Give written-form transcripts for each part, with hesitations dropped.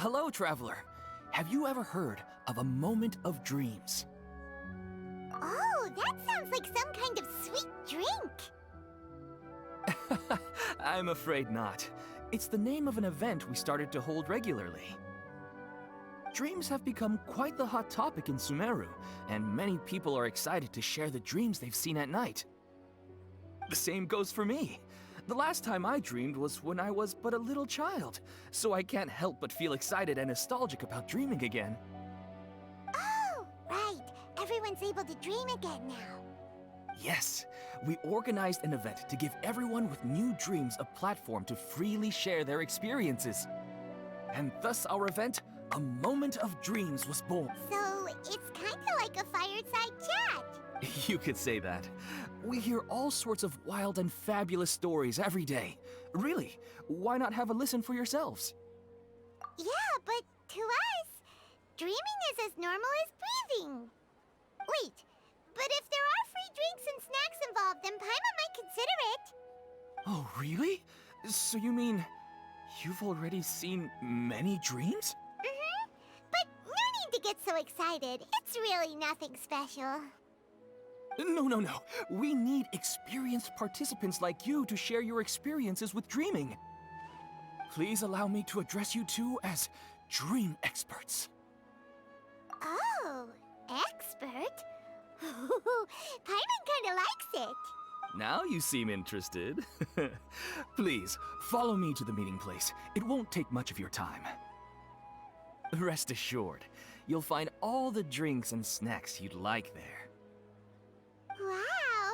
Hello, traveler. Have you ever heard of a moment of dreams? Oh, that sounds like some kind of sweet drink. I'm afraid not. It's the name of an event we started to hold regularly. Dreams have become quite the hot topic in Sumeru, and many people are excited to share the dreams they've seen at night. The same goes for me. The last time I dreamed was when I was but a little child, so I can't help but feel excited and nostalgic about dreaming again. Oh, right. Everyone's able to dream again now. Yes, we organized an event to give everyone with new dreams a platform to freely share their experiences. And thus our event, A Moment of Dreams, was born. So, it's kinda like a fireside chat. You could say that. We hear all sorts of wild and fabulous stories every day. Really, why not have a listen for yourselves? Yeah, but to us, dreaming is as normal as breathing. Wait, but if there are free drinks and snacks involved, then Paimon might consider it. Oh, really? So you mean you've already seen many dreams? But no need to get so excited. It's really nothing special. No. We need experienced participants like you to share your experiences with dreaming. Please allow me to address you two as dream experts. Oh, expert? Paimon kinda likes it. Now you seem interested. Please, follow me to the meeting place. It won't take much of your time. Rest assured, you'll find all the drinks and snacks you'd like there. Wow,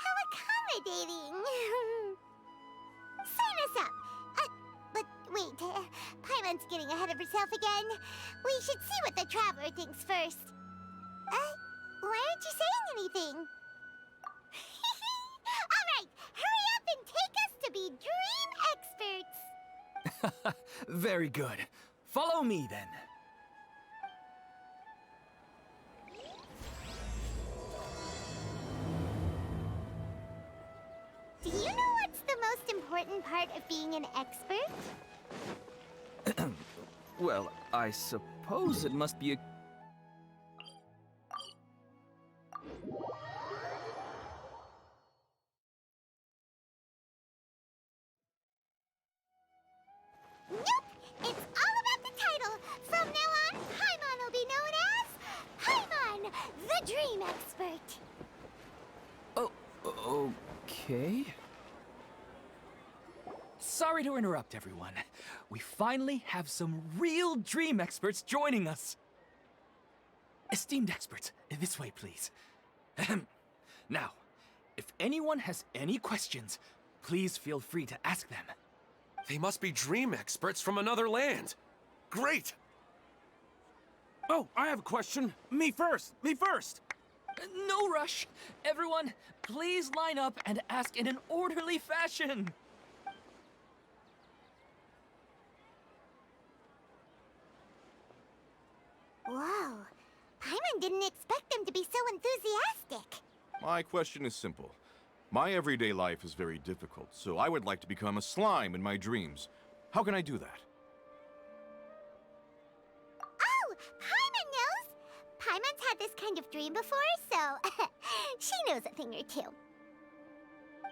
how accommodating. Sign us up. But wait, Paimon's getting ahead of herself again. We should see what the traveler thinks first. Why aren't you saying anything? All right, hurry up and take us to be dream experts. Very good. Follow me then. Do you know what's the most important part of being an expert? Well, I suppose it must be a... Nope! It's all about the title! From now on, Paimon will be known as Paimon, the Dream Expert! Oh, okay. Sorry to interrupt, everyone. We finally have some real dream experts joining us. Esteemed experts, this way, please. Ahem. Now, if anyone has any questions, please feel free to ask them. They must be dream experts from another land. Great! Oh, I have a question. Me first! No rush. Everyone, please line up and ask in an orderly fashion. Whoa, Paimon didn't expect them to be so enthusiastic. My question is simple. My everyday life is very difficult, so I would like to become a slime in my dreams. How can I do that? Oh, Paimon knows! Paimon's had this kind of dream before, so she knows a thing or two.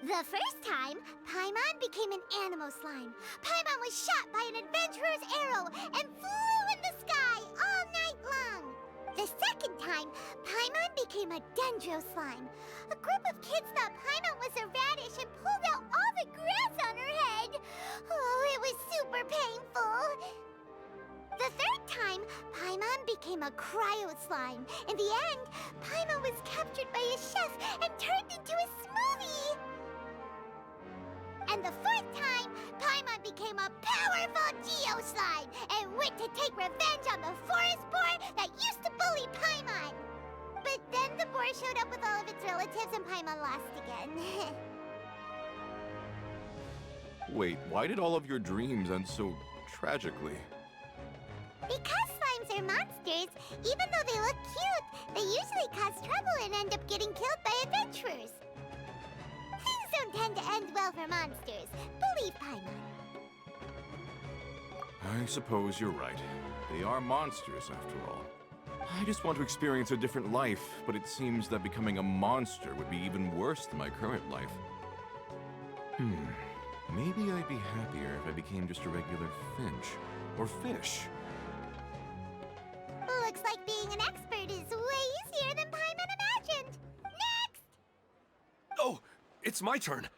The first time, Paimon became an animal slime. Paimon was shot by an adventurer's arrow and flew in the sky all night long. The second time, Paimon became a dendro slime. A group of kids thought Paimon was a radish and pulled out all the grass on her head. Oh, it was super painful. The third time, Paimon became a cryo slime. In the end, Paimon was captured by a chef and turned into a smoothie. And the fourth time, Paimon became a powerful Geo slime and went to take revenge on the forest boar that used to bully Paimon. But then the boar showed up with all of its relatives and Paimon lost again. Wait, why did all of your dreams end so tragically? Because slimes are monsters, even though they look cute, they usually cause trouble and end up getting killed by adventurers. Things don't tend to end well for monsters. Believe Paimon. I suppose you're right. They are monsters, after all. I just want to experience a different life, but it seems that becoming a monster would be even worse than my current life. Maybe I'd be happier if I became just a regular finch. Or fish. Looks like being an expert is way easier than Paimon imagined. Next! Oh, it's my turn.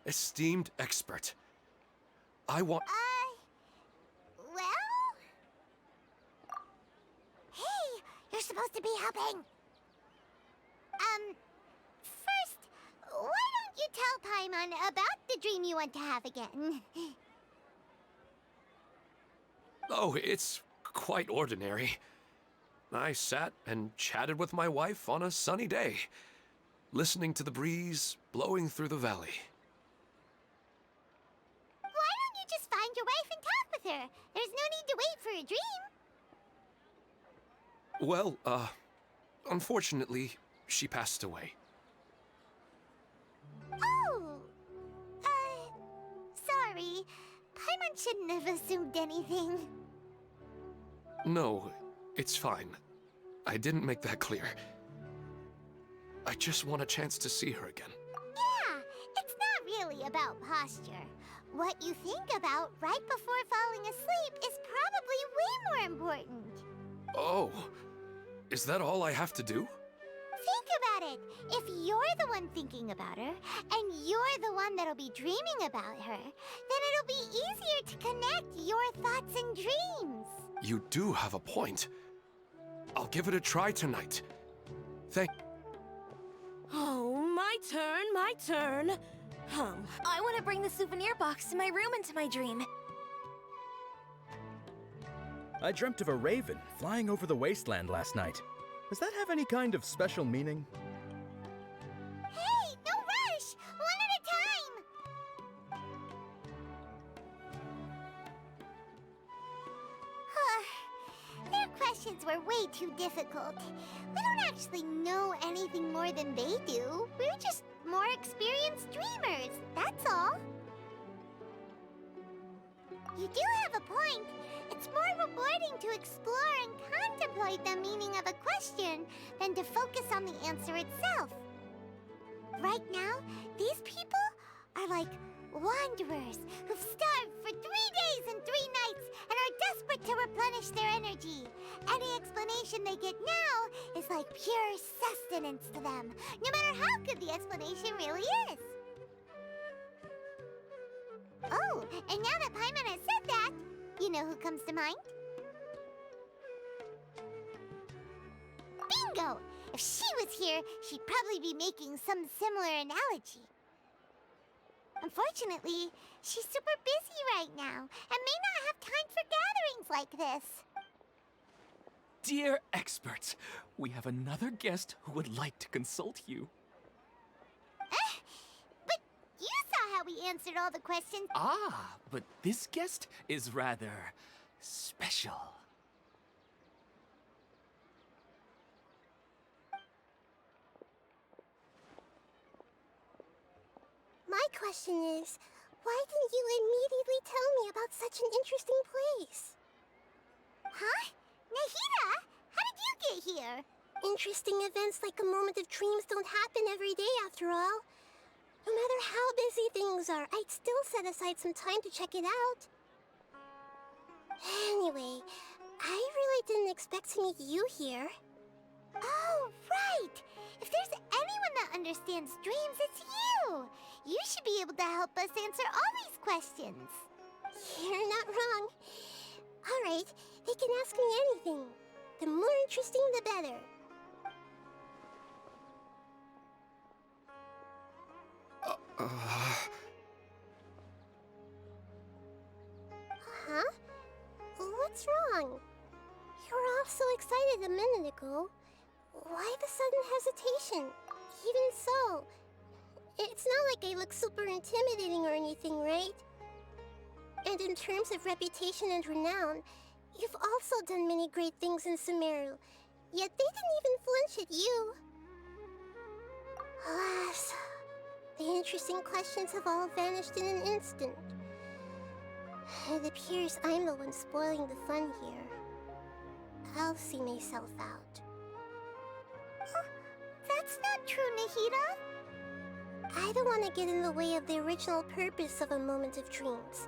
Esteemed expert. Well... Hey, you're supposed to be helping. First, why don't you tell Paimon about the dream you want to have again? Oh, it's quite ordinary. I sat and chatted with my wife on a sunny day, listening to the breeze blowing through the valley. Why don't you just find your wife and talk with her? There's no need to wait for a dream. Well, unfortunately, she passed away. Oh, sorry. Paimon shouldn't have assumed anything. No, it's fine. I didn't make that clear. I just want a chance to see her again. Yeah, it's not really about posture. What you think about right before falling asleep is probably way more important. Oh, is that all I have to do? Think about it. If you're the one thinking about her, and you're the one that'll be dreaming about her, then it'll be easier to connect your thoughts and dreams. You do have a point. I'll give it a try tonight. Oh, my turn. I want to bring the souvenir box to my room into my dream. I dreamt of a raven flying over the wasteland last night. Does that have any kind of special meaning? Hey, no rush! One at a time! Their questions were way too difficult. We don't actually know anything more than they do. We're just more experienced dreamers, that's all. You do have a point. It's more rewarding to explore and contemplate the meaning of a question than to focus on the answer itself. Right now, these people are like wanderers who've starved for 3 days and 3 nights and are desperate to replenish their energy. Any explanation they get now is like pure sustenance to them, no matter how good the explanation really is. Oh, and now that Paimon has said that, you know who comes to mind? Bingo! If she was here, she'd probably be making some similar analogy. Unfortunately, she's super busy right now and may not have time for gatherings like this. Dear experts, we have another guest who would like to consult you. But you saw how we answered all the questions. Ah, but this guest is rather special. My question is, why didn't you immediately tell me about such an interesting place? Huh? Nahida, how did you get here? Interesting events like a moment of dreams don't happen every day after all. No matter how busy things are, I'd still set aside some time to check it out. Anyway, I really didn't expect to meet you here. Oh, right! If there's anyone that understands dreams, it's you! You should be able to help us answer all these questions. You're not wrong. All right, they can ask me anything. The more interesting, the better. Huh? What's wrong? You were all so excited a minute ago. Why the sudden hesitation? Even so, it's not like I look super intimidating or anything, right? And in terms of reputation and renown, you've also done many great things in Sumeru, yet they didn't even flinch at you. Alas, the interesting questions have all vanished in an instant. It appears I'm the one spoiling the fun here. I'll see myself out. Oh, that's not true, Nahida. I don't want to get in the way of the original purpose of a moment of dreams,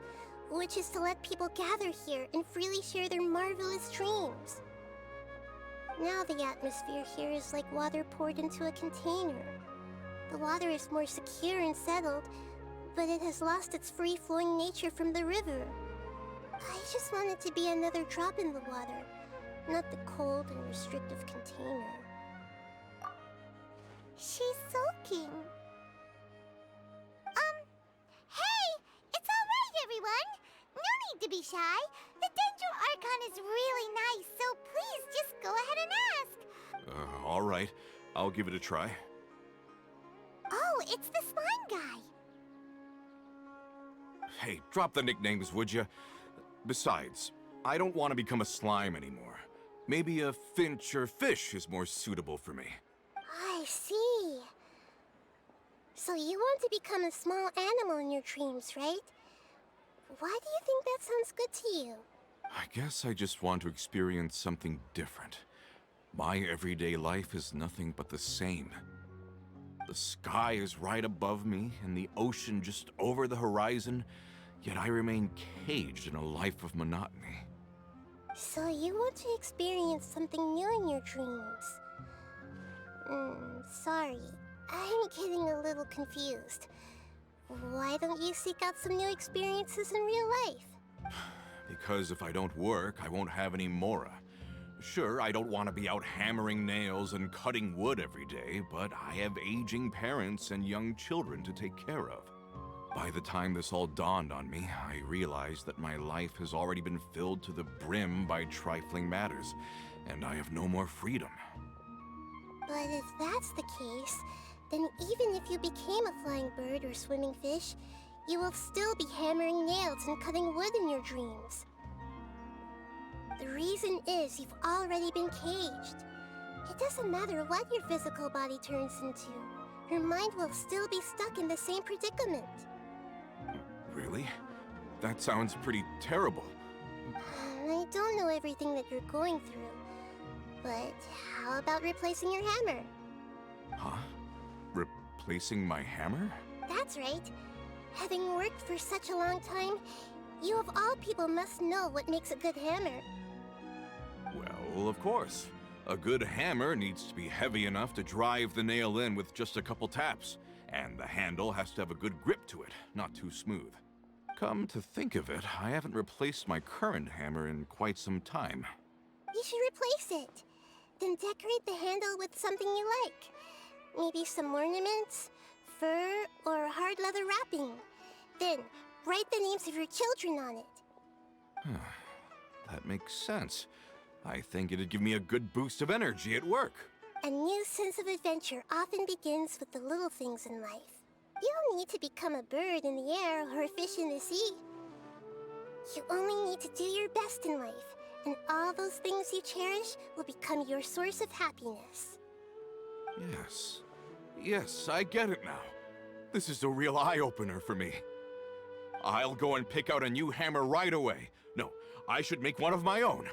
which is to let people gather here and freely share their marvelous dreams. Now the atmosphere here is like water poured into a container. The water is more secure and settled, but it has lost its free-flowing nature from the river. I just want it to be another drop in the water, not the cold and restrictive container. She's sulking. Hey! It's alright, everyone! No need to be shy. The Dendro Archon is really nice, so please just go ahead and ask. All right. I'll give it a try. Oh, it's the slime guy. Hey, drop the nicknames, would you? Besides, I don't want to become a slime anymore. Maybe a finch or fish is more suitable for me. I see. So you want to become a small animal in your dreams, right? Why do you think that sounds good to you? I guess I just want to experience something different. My everyday life is nothing but the same. The sky is right above me, and the ocean just over the horizon, yet I remain caged in a life of monotony. So you want to experience something new in your dreams? Sorry. I'm getting a little confused. Why don't you seek out some new experiences in real life? Because if I don't work, I won't have any mora. Sure, I don't want to be out hammering nails and cutting wood every day, but I have aging parents and young children to take care of. By the time this all dawned on me, I realized that my life has already been filled to the brim by trifling matters, and I have no more freedom. But if that's the case, then even if you became a flying bird or swimming fish, you will still be hammering nails and cutting wood in your dreams. The reason is you've already been caged. It doesn't matter what your physical body turns into. Your mind will still be stuck in the same predicament. Really? That sounds pretty terrible. I don't know everything that you're going through, but how about replacing your hammer? Huh? Replacing my hammer? That's right. Having worked for such a long time, you of all people must know what makes a good hammer. Well, of course. A good hammer needs to be heavy enough to drive the nail in with just a couple taps, and the handle has to have a good grip to it, not too smooth. Come to think of it, I haven't replaced my current hammer in quite some time. You should replace it. Then decorate the handle with something you like. Maybe some ornaments, fur, or hard leather wrapping. Then, write the names of your children on it. That makes sense. I think it'd give me a good boost of energy at work. A new sense of adventure often begins with the little things in life. You don't need to become a bird in the air or a fish in the sea. You only need to do your best in life, and all those things you cherish will become your source of happiness. Yes. Yes, I get it now. This is a real eye-opener for me. I'll go and pick out a new hammer right away. No, I should make one of my own.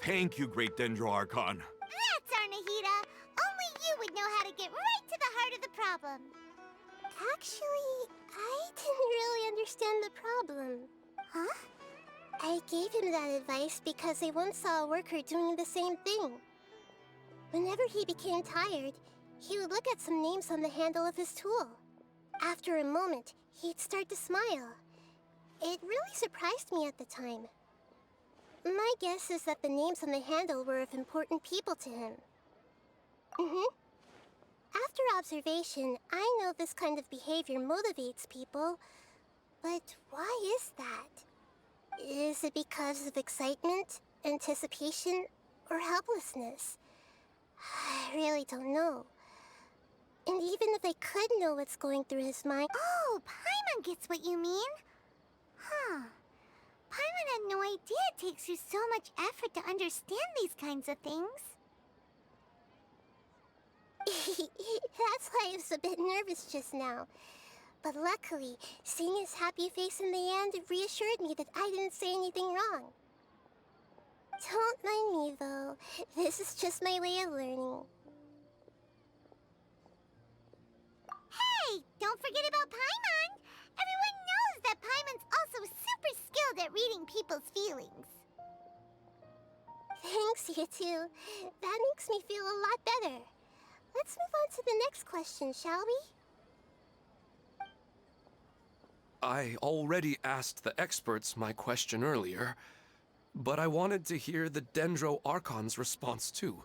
Thank you, Great Dendro Archon. That's our Nahida. Only you would know how to get right to the heart of the problem. Actually, I didn't really understand the problem. Huh? I gave him that advice because I once saw a worker doing the same thing. Whenever he became tired, he would look at some names on the handle of his tool. After a moment, he'd start to smile. It really surprised me at the time. My guess is that the names on the handle were of important people to him. After observation, I know this kind of behavior motivates people, but why is that? Is it because of excitement, anticipation, or helplessness? I really don't know. And even if I could know what's going through his mind... Oh, Paimon gets what you mean. Huh. Paimon had no idea it takes you so much effort to understand these kinds of things. That's why I was a bit nervous just now. But luckily, seeing his happy face in the end reassured me that I didn't say anything wrong. Don't mind me, though. This is just my way of learning. Hey! Don't forget about Paimon! Everyone knows that Paimon's also super skilled at reading people's feelings. Thanks, you two. That makes me feel a lot better. Let's move on to the next question, shall we? I already asked the experts my question earlier, but I wanted to hear the Dendro Archon's response too.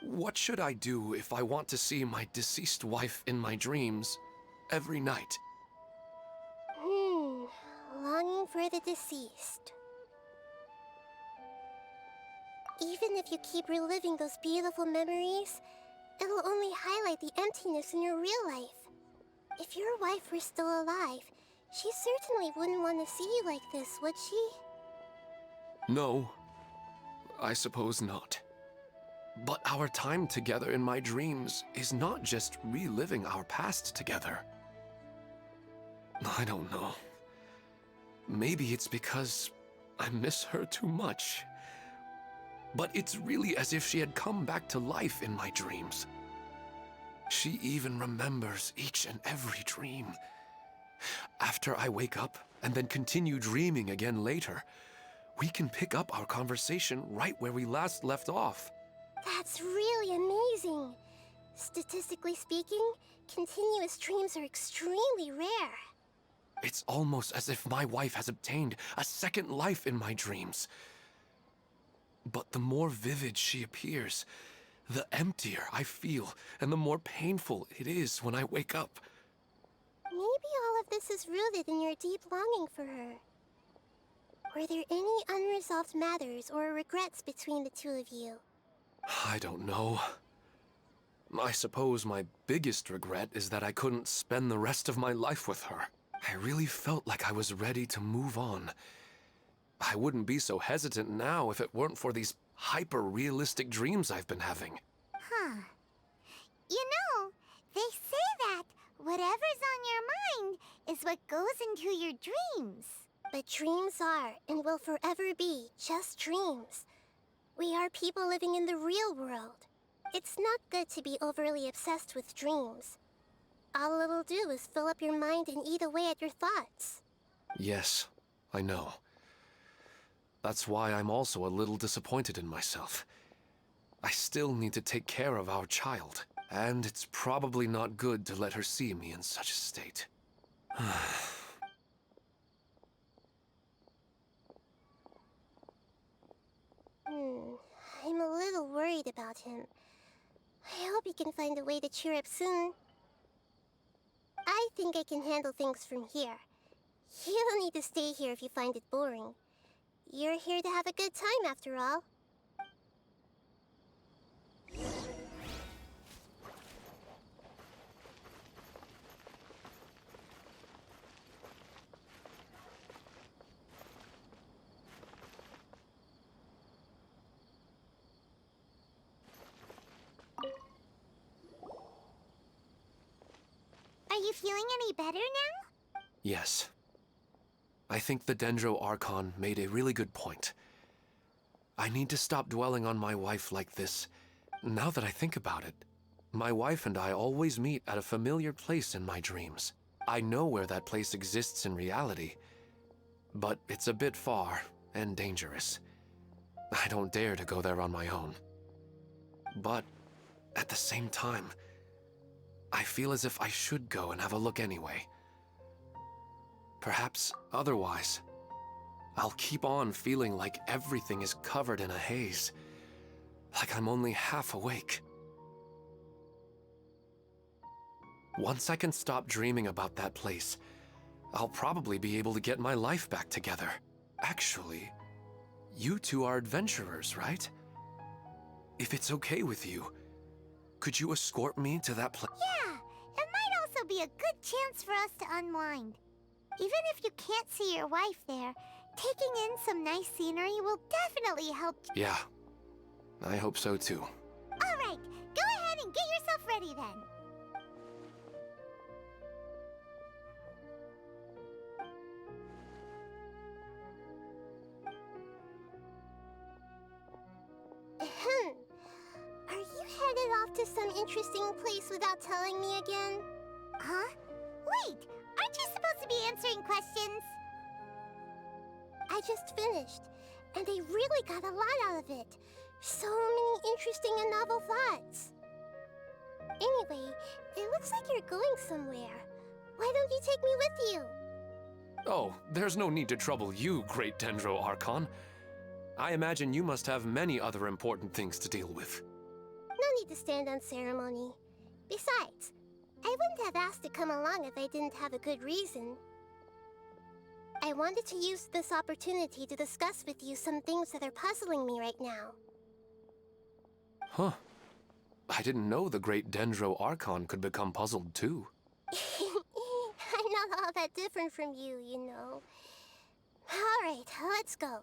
What should I do if I want to see my deceased wife in my dreams every night? Longing for the deceased. Even if you keep reliving those beautiful memories, it'll only highlight the emptiness in your real life. If your wife were still alive, she certainly wouldn't want to see you like this, would she? No, I suppose not. But our time together in my dreams is not just reliving our past together. I don't know. Maybe it's because I miss her too much. But it's really as if she had come back to life in my dreams. She even remembers each and every dream. After I wake up and then continue dreaming again later, we can pick up our conversation right where we last left off. That's really amazing. Statistically speaking, continuous dreams are extremely rare. It's almost as if my wife has obtained a second life in my dreams. But the more vivid she appears, the emptier I feel, and the more painful it is when I wake up. Maybe all of this is rooted in your deep longing for her. Were there any unresolved matters or regrets between the two of you? I don't know. I suppose my biggest regret is that I couldn't spend the rest of my life with her. I really felt like I was ready to move on. I wouldn't be so hesitant now if it weren't for these hyper-realistic dreams I've been having. Huh. You know, they say that whatever's on your mind is what goes into your dreams. But dreams are, and will forever be, just dreams. We are people living in the real world. It's not good to be overly obsessed with dreams. All it'll do is fill up your mind and eat away at your thoughts. Yes, I know. That's why I'm also a little disappointed in myself. I still need to take care of our child, and it's probably not good to let her see me in such a state. I'm a little worried about him. I hope he can find a way to cheer up soon. I think I can handle things from here. You don't need to stay here if you find it boring. You're here to have a good time, after all. Are you feeling any better now? Yes. I think the Dendro Archon made a really good point. I need to stop dwelling on my wife like this. Now that I think about it, my wife and I always meet at a familiar place in my dreams. I know where that place exists in reality, but it's a bit far and dangerous. I don't dare to go there on my own. But at the same time, I feel as if I should go and have a look anyway. Perhaps otherwise, I'll keep on feeling like everything is covered in a haze, like I'm only half awake. Once I can stop dreaming about that place, I'll probably be able to get my life back together. Actually, you two are adventurers, right? If it's okay with you, could you escort me to that place? Yeah, it might also be a good chance for us to unwind. Even if you can't see your wife there, taking in some nice scenery will definitely help. Yeah, I hope so too. All right, go ahead and get yourself ready then. to some interesting place without telling me again? Huh? Wait, aren't you supposed to be answering questions? I just finished, and I really got a lot out of it. So many interesting and novel thoughts. Anyway, it looks like you're going somewhere. Why don't you take me with you? Oh, there's no need to trouble you, Great Dendro Archon. I imagine you must have many other important things to deal with. No need to stand on ceremony. Besides, I wouldn't have asked to come along if I didn't have a good reason. I wanted to use this opportunity to discuss with you some things that are puzzling me right now. Huh. I didn't know the Great Dendro Archon could become puzzled too. I'm not all that different from you, you know. Alright, let's go.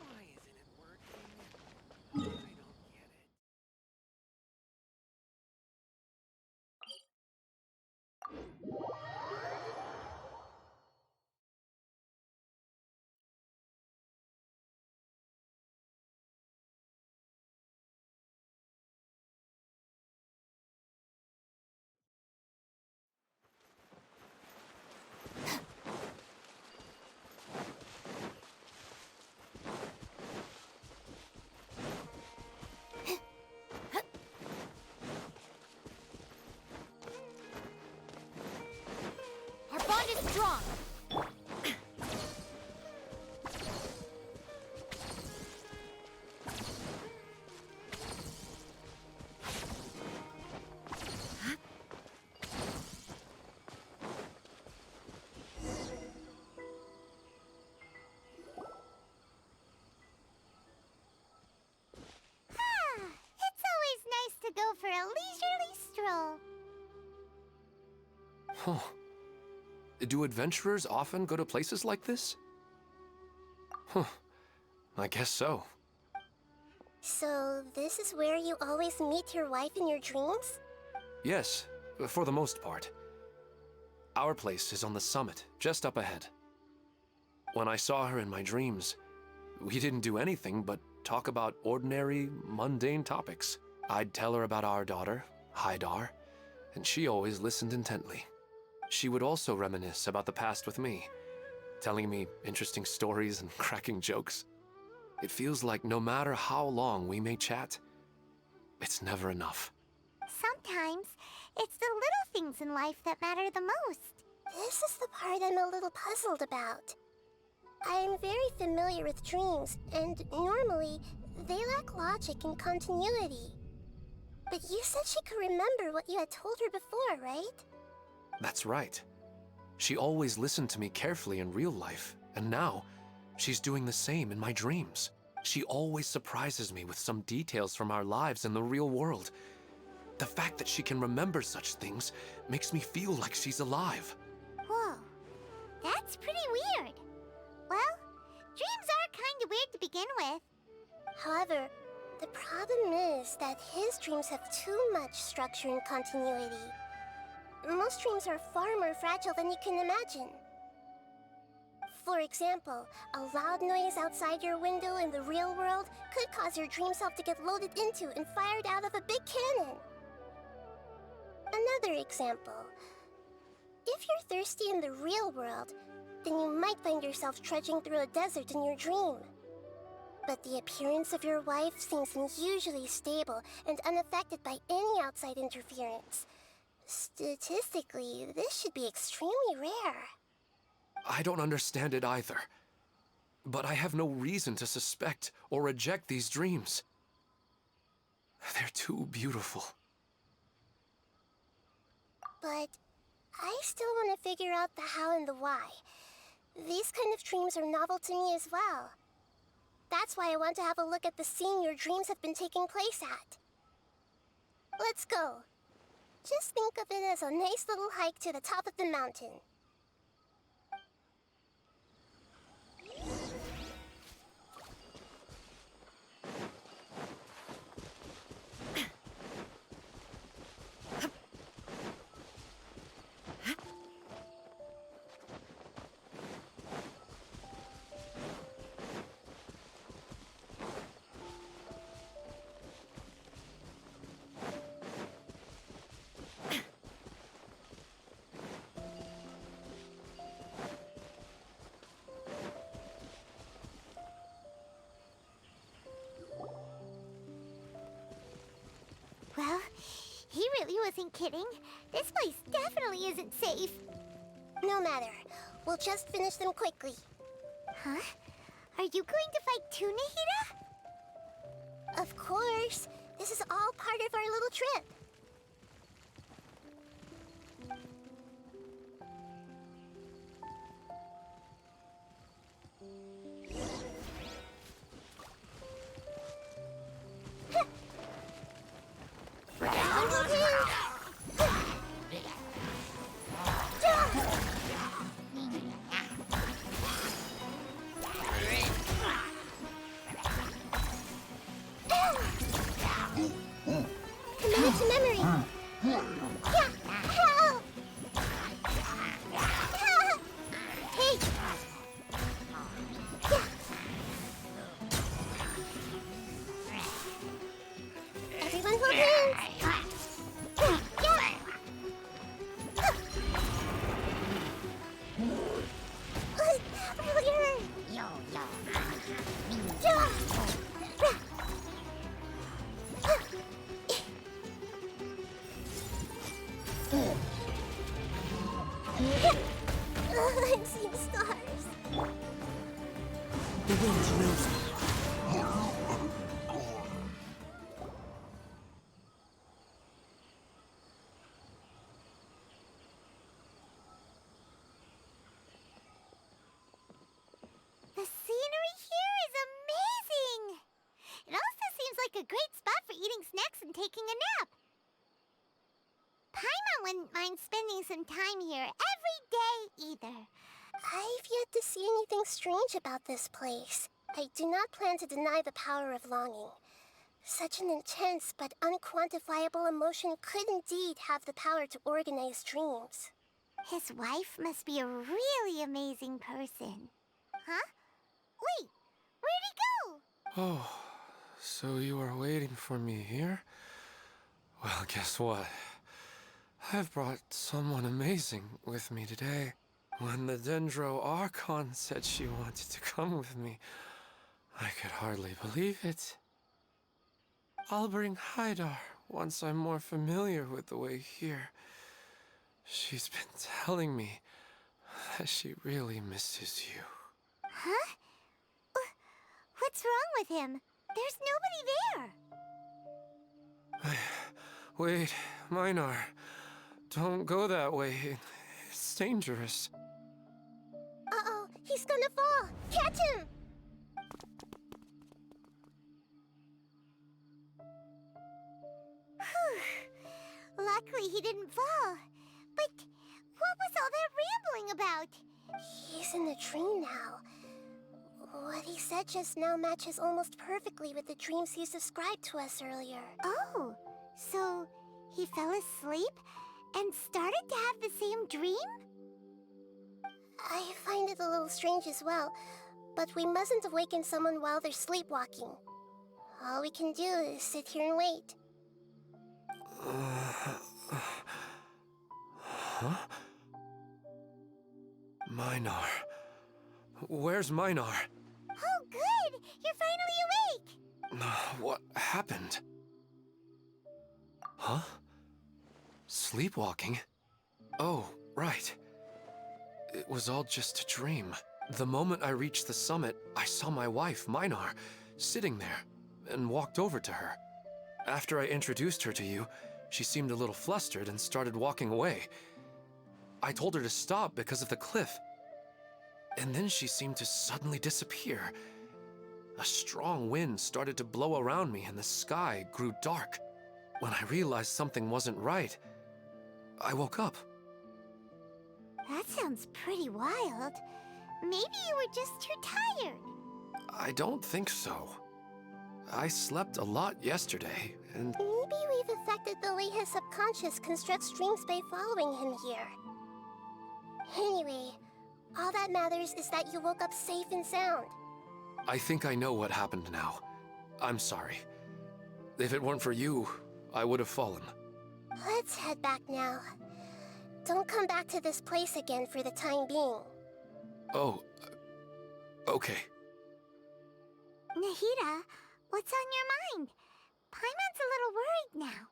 Why isn't it working? I don't get it. Our bond is strong. It's always nice to go for a leisurely stroll. Huh. Do adventurers often go to places like this? Huh. I guess so. So, this is where you always meet your wife in your dreams? Yes, for the most part. Our place is on the summit, just up ahead. When I saw her in my dreams, we didn't do anything but talk about ordinary, mundane topics. I'd tell her about our daughter, Haidar, and she always listened intently. She would also reminisce about the past with me, telling me interesting stories and cracking jokes. It feels like no matter how long we may chat, it's never enough. Sometimes, it's the little things in life that matter the most. This is the part I'm a little puzzled about. I am very familiar with dreams, and normally, they lack logic and continuity. But you said she could remember what you had told her before, right? That's right. She always listened to me carefully in real life, and now, she's doing the same in my dreams. She always surprises me with some details from our lives in the real world. The fact that she can remember such things makes me feel like she's alive. Whoa, that's pretty weird. Well, dreams are kind of weird to begin with. However, the problem is that his dreams have too much structure and continuity. Most dreams are far more fragile than you can imagine. For example, a loud noise outside your window in the real world could cause your dream self to get loaded into and fired out of a big cannon. Another example. If you're thirsty in the real world, then you might find yourself trudging through a desert in your dream. But the appearance of your wife seems unusually stable and unaffected by any outside interference. Statistically, this should be extremely rare. I don't understand it either. But I have no reason to suspect or reject these dreams. They're too beautiful. But I still want to figure out the how and the why. These kind of dreams are novel to me as well. That's why I want to have a look at the scene your dreams have been taking place at. Let's go. Just think of it as a nice little hike to the top of the mountain. really wasn't kidding. This place definitely isn't safe. No matter. We'll just finish them quickly. Huh? Are you going to fight too, Nahida? Of course. This is all part of our little trip. Commit to memory. Yeah, help! Hey! Yeah. Everyone hold hands. I'm seeing stars. The wind knows me. The scenery here is amazing! It also seems like a great spot for eating snacks and taking a nap. Paimon wouldn't mind spending some time here every day either. I've yet to see anything strange about this place. I do not plan to deny the power of longing. Such an intense but unquantifiable emotion could indeed have the power to organize dreams. His wife must be a really amazing person. Huh? Wait, where'd he go? Oh, so you are waiting for me here? Well, guess what? I've brought someone amazing with me today. When the Dendro Archon said she wanted to come with me, I could hardly believe it. I'll bring Haidar once I'm more familiar with the way here. She's been telling me that she really misses you. Huh? What's wrong with him? There's nobody there. Wait, Minar. Don't go that way. It's dangerous. Uh-oh, he's gonna fall! Catch him! Luckily he didn't fall. But what was all that rambling about? He's in the dream now. What he said just now matches almost perfectly with the dreams he's described to us earlier. Oh, so he fell asleep and started to have the same dream? I find it a little strange as well, but we mustn't awaken someone while they're sleepwalking. All we can do is sit here and wait. Huh? Minar. Where's Minar? Oh, good! You're finally awake! What happened? Huh? Sleepwalking? Oh, right. It was all just a dream. The moment I reached the summit, I saw my wife, Minar, sitting there, and walked over to her. After I introduced her to you, she seemed a little flustered and started walking away. I told her to stop because of the cliff. And then she seemed to suddenly disappear. A strong wind started to blow around me and the sky grew dark. When I realized something wasn't right, I woke up. That sounds pretty wild. Maybe you were just too tired. I don't think so. I slept a lot yesterday, and... Maybe we've affected the way his subconscious constructs dreams by following him here. Anyway, all that matters is that you woke up safe and sound. I think I know what happened now. I'm sorry. If it weren't for you, I would have fallen. Let's head back now. Don't come back to this place again for the time being. Oh, okay. Nahida, what's on your mind? Paimon's a little worried now.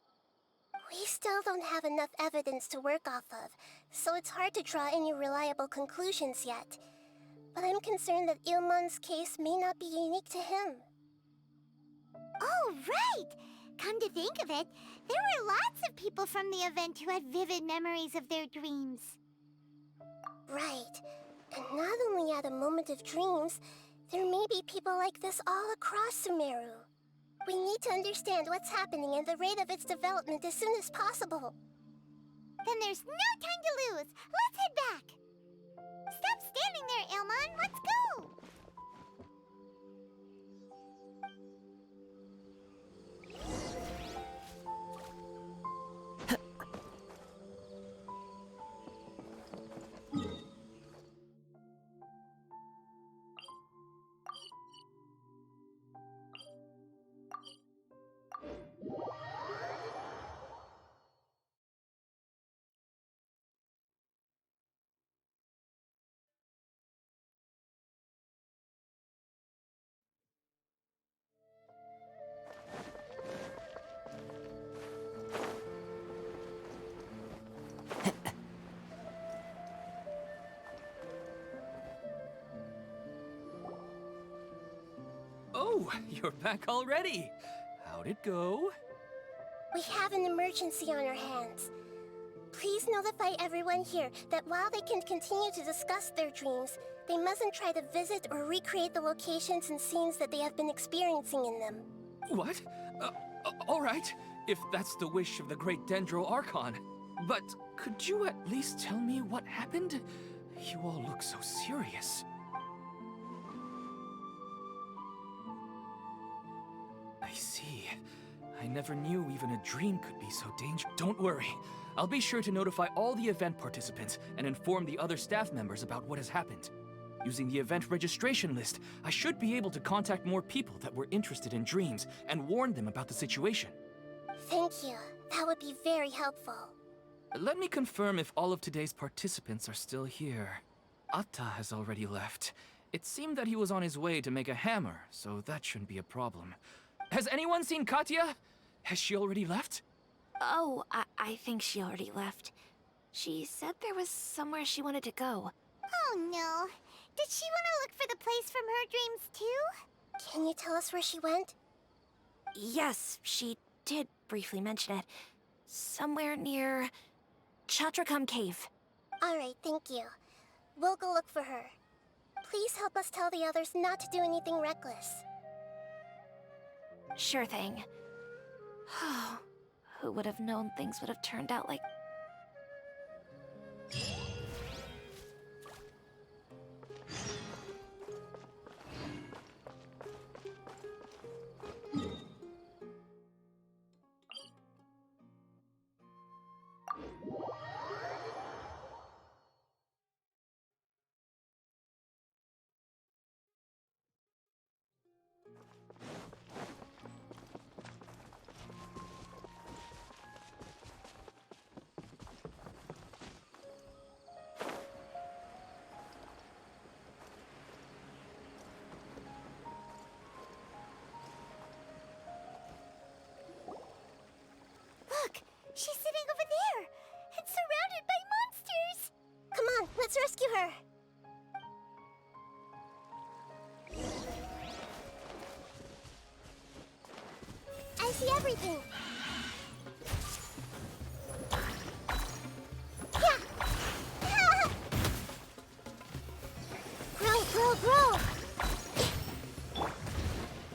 We still don't have enough evidence to work off of, so it's hard to draw any reliable conclusions yet. But I'm concerned that Ilmon's case may not be unique to him. Oh, right! Come to think of it, there were lots of people from the event who had vivid memories of their dreams. Right. And not only at a moment of dreams, there may be people like this all across Sumeru. We need to understand what's happening and the rate of its development as soon as possible. Then there's no time to lose. Let's head back. Stop standing there, Ilmon. Let's go. Oh, you're back already. How'd it go? We have an emergency on our hands. Please notify everyone here that while they can continue to discuss their dreams, they mustn't try to visit or recreate the locations and scenes that they have been experiencing in them. What? All right, if that's the wish of the great Dendro Archon. But could you at least tell me what happened? You all look so serious. I see. I never knew even a dream could be so dangerous. Don't worry. I'll be sure to notify all the event participants and inform the other staff members about what has happened. Using the event registration list, I should be able to contact more people that were interested in dreams and warn them about the situation. Thank you. That would be very helpful. Let me confirm if all of today's participants are still here. Atta has already left. It seemed that he was on his way to make a hammer, so that shouldn't be a problem. Has anyone seen Katya? Has she already left? Oh, I think she already left. She said there was somewhere she wanted to go. Oh no. Did she want to look for the place from her dreams too? Can you tell us where she went? Yes, she did briefly mention it. Somewhere near Chatrakam Cave. Alright, thank you. We'll go look for her. Please help us tell the others not to do anything reckless. Sure thing. Who would have known things would have turned out like... Look! She's sitting over there! And surrounded by monsters! Come on, let's rescue her! I see everything! Yeah! Ah! Grow, grow, grow!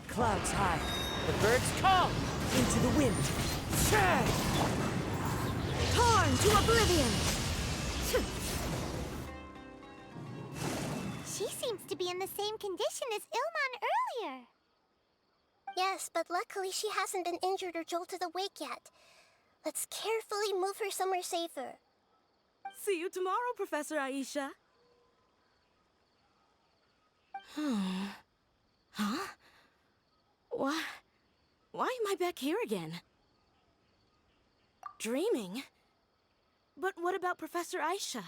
Clouds high, the birds call into the wind. Shed! Torn to oblivion! She seems to be in the same condition as Ilmon earlier. Yes, but luckily she hasn't been injured or jolted awake yet. Let's carefully move her somewhere safer. See you tomorrow, Professor Aisha. Huh? Why am I back here again? Dreaming? But what about Professor Aisha?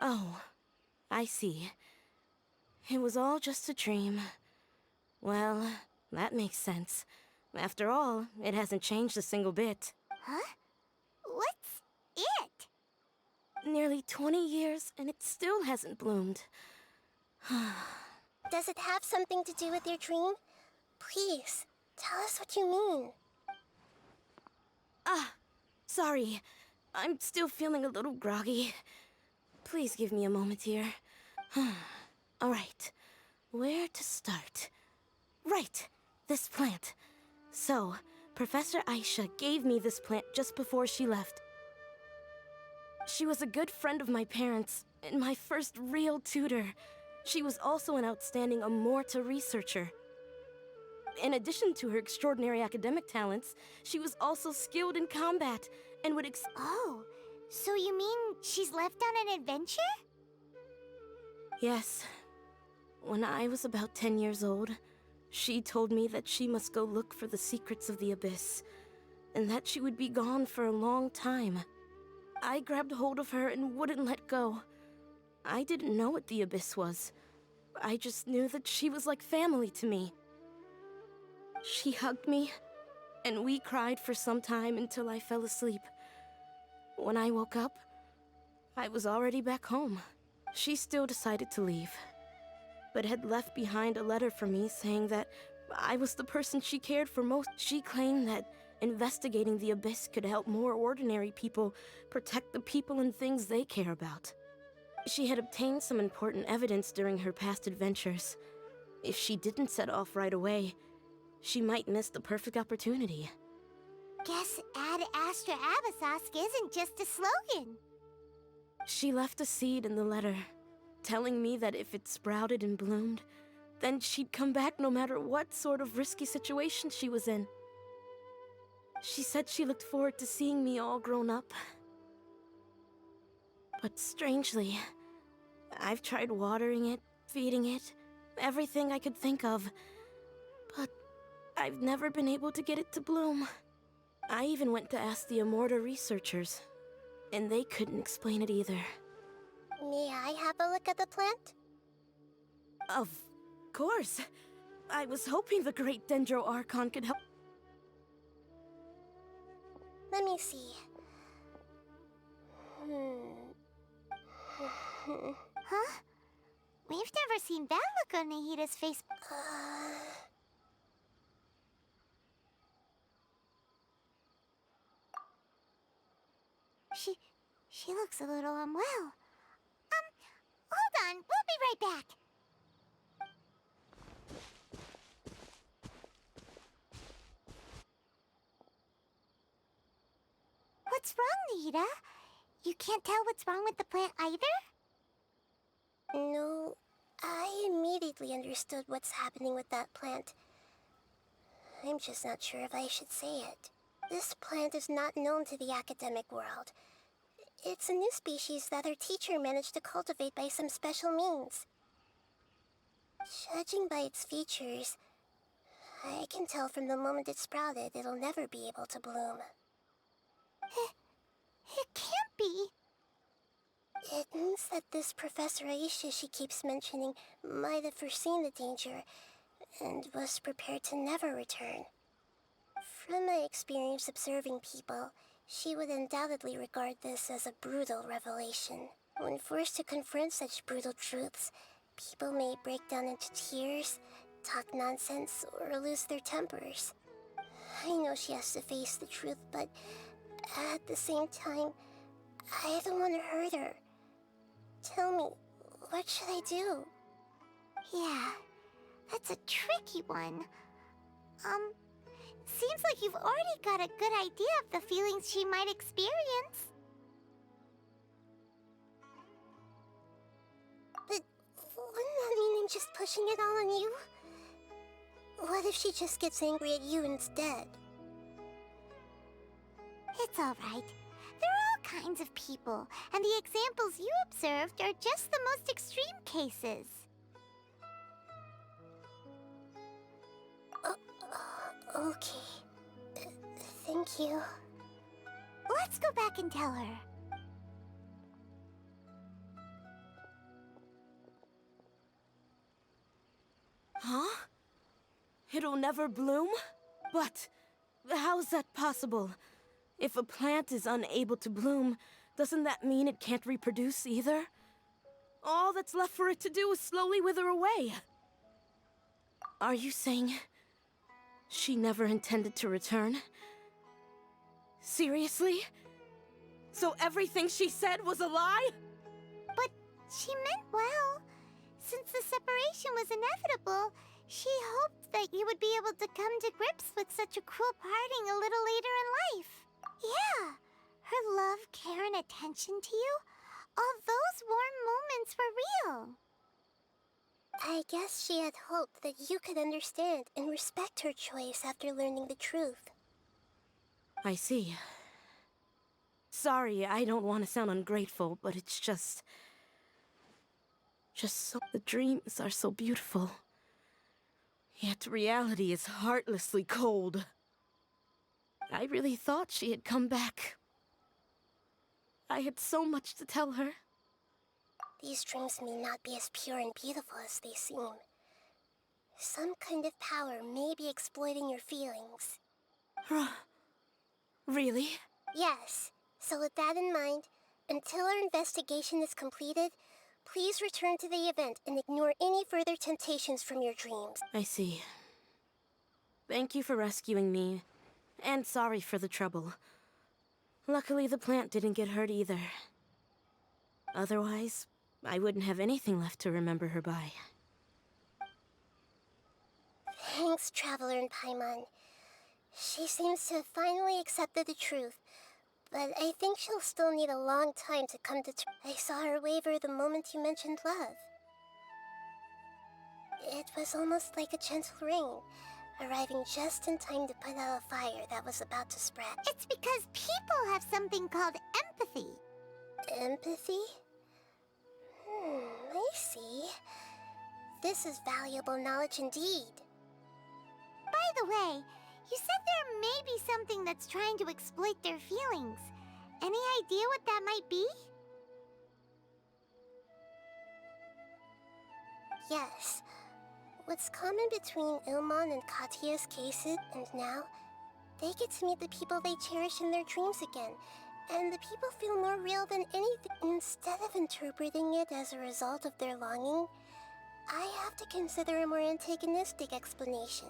Oh, I see. It was all just a dream. Well, that makes sense. After all, it hasn't changed a single bit. Huh? Nearly 20 years, and it still hasn't bloomed. Does it have something to do with your dream? Please, tell us what you mean. Sorry. I'm still feeling a little groggy. Please give me a moment here. Alright, where to start? Right, this plant. So, Professor Aisha gave me this plant just before she left. She was a good friend of my parents, and my first real tutor. She was also an outstanding Amorta researcher. In addition to her extraordinary academic talents, she was also skilled in combat, and would Oh, so you mean she's left on an adventure? Yes. When I was about 10 years old, she told me that she must go look for the secrets of the Abyss, and that she would be gone for a long time. I grabbed hold of her and wouldn't let go. I didn't know what the Abyss was. I just knew that she was like family to me. She hugged me, and we cried for some time until I fell asleep. When I woke up, I was already back home. She still decided to leave, but had left behind a letter for me saying that I was the person she cared for most. She claimed that investigating the Abyss could help more ordinary people protect the people and things they care about. She had obtained some important evidence during her past adventures. If she didn't set off right away, she might miss the perfect opportunity. Guess Ad Astra Abyssosque isn't just a slogan. She left a seed in the letter, telling me that if it sprouted and bloomed, then she'd come back no matter what sort of risky situation she was in. She said she looked forward to seeing me all grown up. But strangely, I've tried watering it, feeding it, everything I could think of. But I've never been able to get it to bloom. I even went to ask the Amorta researchers, and they couldn't explain it either. May I have a look at the plant? Of course. I was hoping the great Dendro Archon could help. Let me see. Huh? We've never seen that look on Nahida's face. She looks a little unwell. Hold on, we'll be right back. What's wrong, Nahida? You can't tell what's wrong with the plant either? No, I immediately understood what's happening with that plant. I'm just not sure if I should say it. This plant is not known to the academic world. It's a new species that our teacher managed to cultivate by some special means. Judging by its features, I can tell from the moment it sprouted it'll never be able to bloom. It can't be. It means that this Professor Aisha she keeps mentioning might have foreseen the danger and was prepared to never return. From my experience observing people, she would undoubtedly regard this as a brutal revelation. When forced to confront such brutal truths, people may break down into tears, talk nonsense, or lose their tempers. I know she has to face the truth, but at the same time, I don't want to hurt her. Tell me, what should I do? Yeah, that's a tricky one. Seems like you've already got a good idea of the feelings she might experience. But wouldn't that mean I'm just pushing it all on you? What if she just gets angry at you instead? It's all right. There are all kinds of people, and the examples you observed are just the most extreme cases. Okay. Thank you. Let's go back and tell her. Huh? It'll never bloom? But how's that possible? If a plant is unable to bloom, doesn't that mean it can't reproduce either? All that's left for it to do is slowly wither away. Are you saying she never intended to return? Seriously? So everything she said was a lie? But she meant well. Since the separation was inevitable, she hoped that you would be able to come to grips with such a cruel parting a little later in life. Yeah, her love, care, and attention to you, all those warm moments were real. I guess she had hoped that you could understand and respect her choice after learning the truth. I see. Sorry, I don't want to sound ungrateful, but it's just so... The dreams are so beautiful. Yet reality is heartlessly cold. I really thought she had come back. I had so much to tell her. These dreams may not be as pure and beautiful as they seem. Some kind of power may be exploiting your feelings. Really? Yes. So with that in mind, until our investigation is completed, please return to the event and ignore any further temptations from your dreams. I see. Thank you for rescuing me, and sorry for the trouble. Luckily, the plant didn't get hurt either. Otherwise, I wouldn't have anything left to remember her by. Thanks, Traveler and Paimon. She seems to have finally accepted the truth, but I think she'll still need a long time to come to I saw her waver the moment you mentioned love. It was almost like a gentle rain, arriving just in time to put out a fire that was about to spread. It's because people have something called empathy. Empathy? I see. This is valuable knowledge indeed. By the way, you said there may be something that's trying to exploit their feelings. Any idea what that might be? Yes. What's common between Ilmon and Katya's cases, and now, they get to meet the people they cherish in their dreams again, and the people feel more real than anything. Instead of interpreting it as a result of their longing, I have to consider a more antagonistic explanation.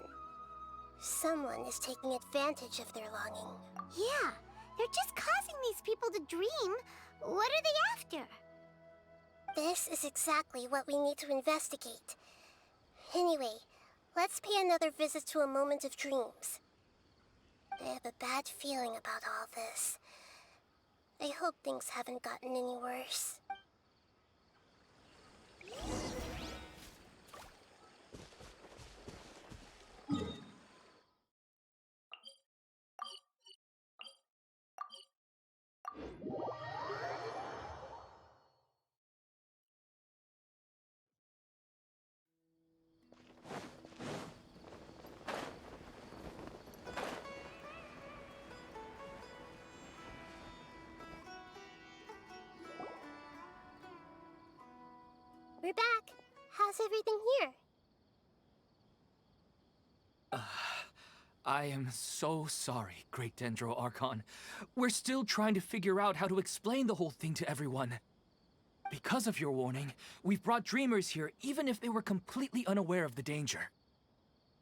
Someone is taking advantage of their longing. Yeah, they're just causing these people to dream. What are they after? This is exactly what we need to investigate. Anyway, let's pay another visit to a moment of dreams. I have a bad feeling about all this. I hope things haven't gotten any worse. We're back. How's everything here? I am so sorry, Great Dendro Archon. We're still trying to figure out how to explain the whole thing to everyone. Because of your warning, we've brought dreamers here even if they were completely unaware of the danger.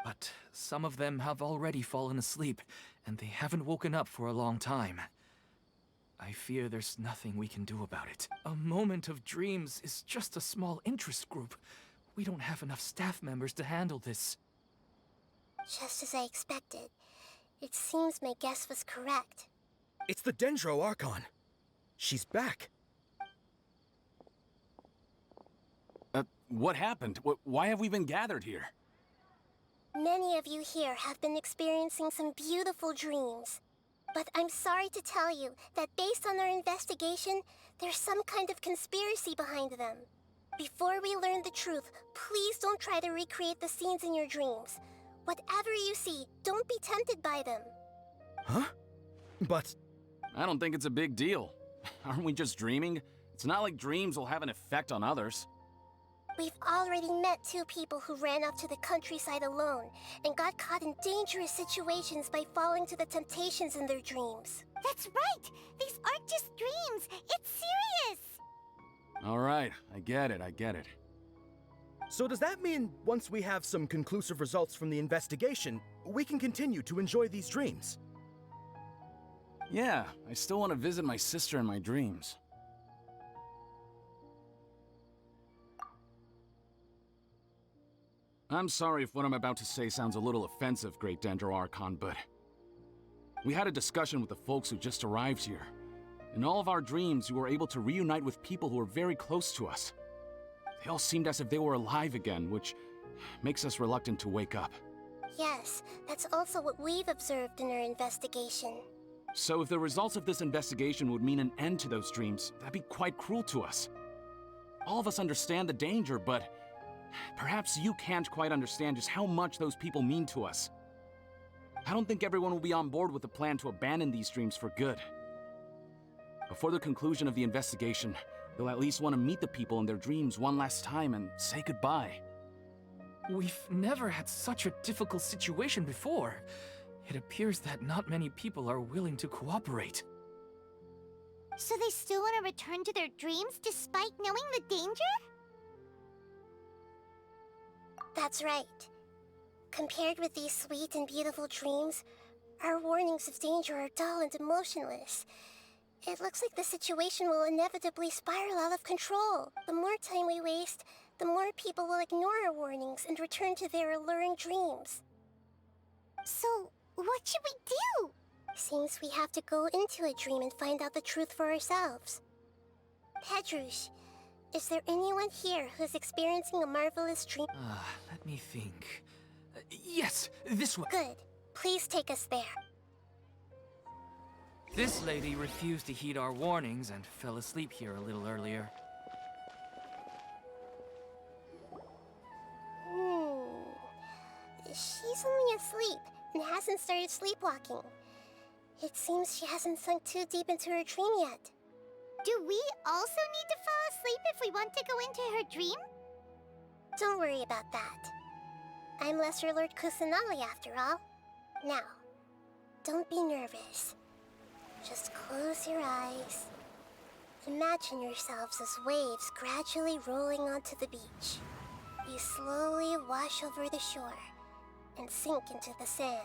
But some of them have already fallen asleep, and they haven't woken up for a long time. I fear there's nothing we can do about it. A moment of dreams is just a small interest group. We don't have enough staff members to handle this. Just as I expected. It seems my guess was correct. It's the Dendro Archon. She's back. What happened? Why have we been gathered here? Many of you here have been experiencing some beautiful dreams. But I'm sorry to tell you that based on our investigation, there's some kind of conspiracy behind them. Before we learn the truth, please don't try to recreate the scenes in your dreams. Whatever you see, don't be tempted by them. Huh? But... I don't think it's a big deal. Aren't we just dreaming? It's not like dreams will have an effect on others. We've already met 2 people who ran off to the countryside alone and got caught in dangerous situations by falling to the temptations in their dreams. That's right! These aren't just dreams! It's serious! Alright, I get it. So does that mean once we have some conclusive results from the investigation, we can continue to enjoy these dreams? Yeah, I still want to visit my sister in my dreams. I'm sorry if what I'm about to say sounds a little offensive, Great Dendro Archon, but we had a discussion with the folks who just arrived here. In all of our dreams, we were able to reunite with people who were very close to us. They all seemed as if they were alive again, which makes us reluctant to wake up. Yes, that's also what we've observed in our investigation. So if the results of this investigation would mean an end to those dreams, that'd be quite cruel to us. All of us understand the danger, but perhaps you can't quite understand just how much those people mean to us. I don't think everyone will be on board with the plan to abandon these dreams for good. Before the conclusion of the investigation, they'll at least want to meet the people in their dreams one last time and say goodbye. We've never had such a difficult situation before. It appears that not many people are willing to cooperate. So they still want to return to their dreams despite knowing the danger? That's right. Compared with these sweet and beautiful dreams, our warnings of danger are dull and emotionless. It looks like the situation will inevitably spiral out of control. The more time we waste, the more people will ignore our warnings and return to their alluring dreams. So, what should we do? Seems we have to go into a dream and find out the truth for ourselves. Pedrush, is there anyone here who's experiencing a marvelous dream? Let me think. Yes, this one. Good. Please take us there. This lady refused to heed our warnings and fell asleep here a little earlier. She's only asleep and hasn't started sleepwalking. It seems she hasn't sunk too deep into her dream yet. Do we also need to fall asleep if we want to go into her dream? Don't worry about that. I'm Lesser Lord Kusanali after all. Now, don't be nervous. Just close your eyes. Imagine yourselves as waves gradually rolling onto the beach. You slowly wash over the shore and sink into the sand.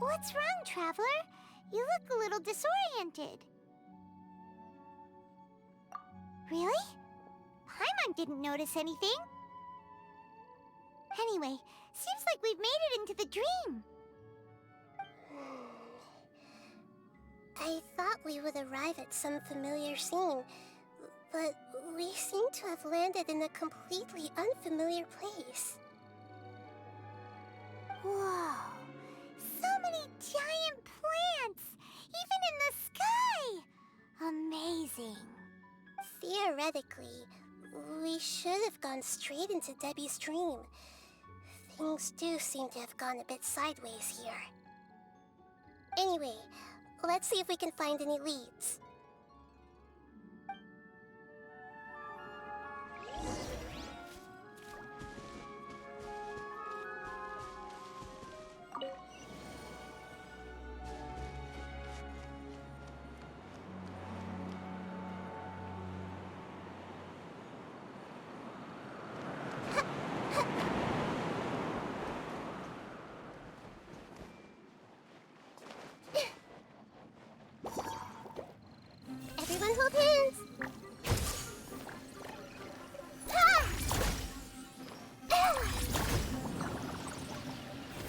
What's wrong, Traveler? You look a little disoriented. Really? Paimon didn't notice anything. Anyway, seems like we've made it into the dream. I thought we would arrive at some familiar scene, but we seem to have landed in a completely unfamiliar place. Whoa! So many giant plants! Even in the sky! Amazing. Theoretically, we should have gone straight into Debbie's dream. Things do seem to have gone a bit sideways here. Anyway, let's see if we can find any leads. Everyone hold hands!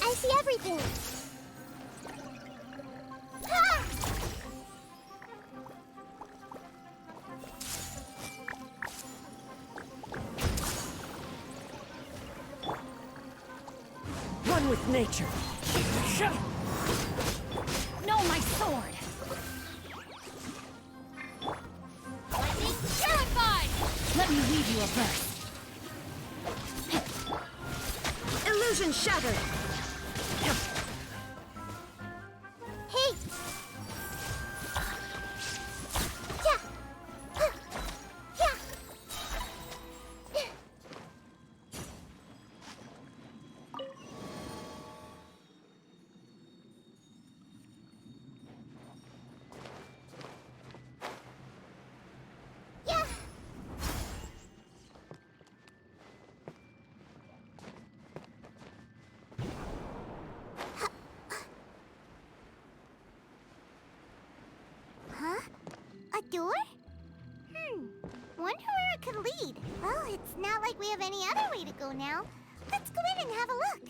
I see everything! one with nature. No, my sword! Lightning purified! Let me weave you a verse. Illusion shattered. Hey! Yeah! Yeah! Yeah! Huh? A door? Wonder where it could lead. Well, it's not like we have any other way to go now. Let's go in and have a look.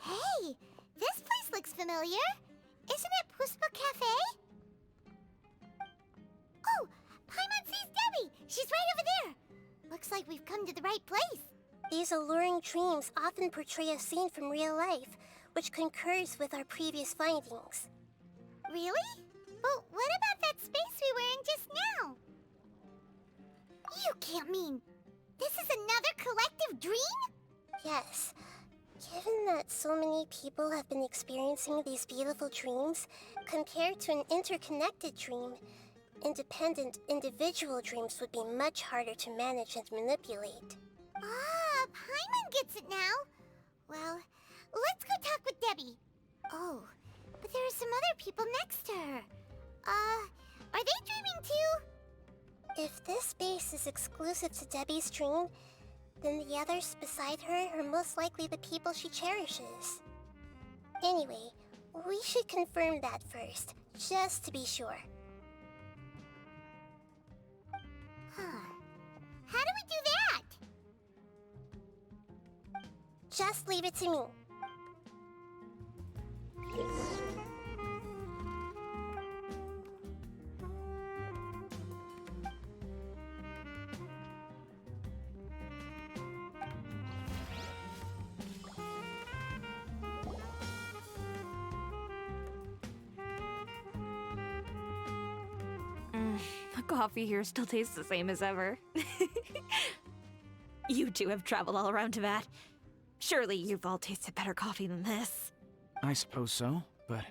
Hey, this place looks familiar. Isn't it Puspa Cafe? Oh, Paimon sees Debbie! She's right over there! Looks like we've come to the right place. These alluring dreams often portray a scene from real life, which concurs with our previous findings. Really? But what about that space we were in just now? You can't mean... this is another collective dream? Yes. Given that so many people have been experiencing these beautiful dreams, compared to an interconnected dream, independent individual dreams would be much harder to manage and manipulate. Ah, Paimon gets it now. Well, let's go talk with Debbie. Oh, but there are some other people next to her. Are they dreaming too? If this space is exclusive to Debbie's dream, then the others beside her are most likely the people she cherishes. Anyway, we should confirm that first, just to be sure. Huh. How do we do that? Just leave it to me. The coffee here still tastes the same as ever. You two have traveled all around Tibet. Surely you've all tasted better coffee than this. I suppose so, but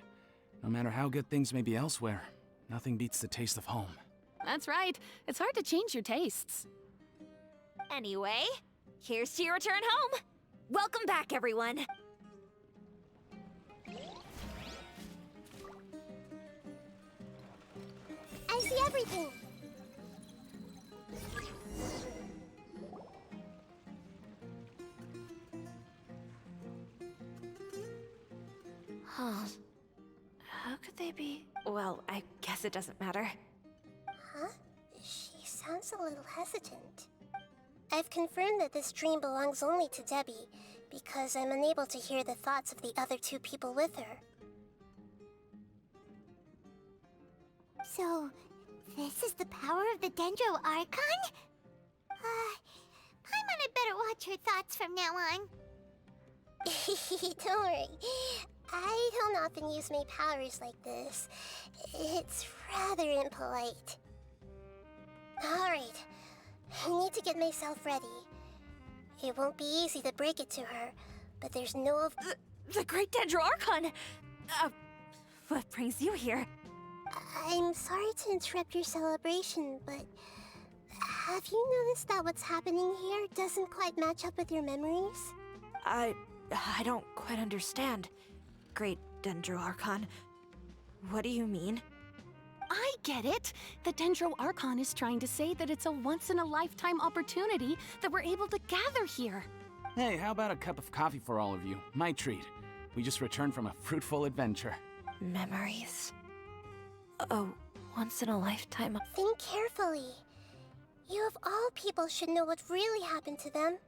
no matter how good things may be elsewhere, nothing beats the taste of home. That's right. It's hard to change your tastes. Anyway, here's to your return home. Welcome back, everyone. I see everything. Huh. How could they be? Well, I guess it doesn't matter. Huh? She sounds a little hesitant. I've confirmed that this dream belongs only to Debbie, because I'm unable to hear the thoughts of the other two people with her. So, this is the power of the Dendro Archon? Paimon had better watch her thoughts from now on. Don't worry. I don't often use my powers like this. It's rather impolite. Alright. I need to get myself ready. It won't be easy to break it to her, but there's no... The Great Dendro Archon! What brings you here? I'm sorry to interrupt your celebration, but... have you noticed that what's happening here doesn't quite match up with your memories? I don't quite understand. Great Dendro Archon. What do you mean? I get it. The Dendro Archon is trying to say that it's a once-in-a-lifetime opportunity that we're able to gather here. Hey, how about a cup of coffee for all of you? My treat. We just returned from a fruitful adventure. Memories. Oh, once-in-a-lifetime. Think carefully. You of all people should know what really happened to them.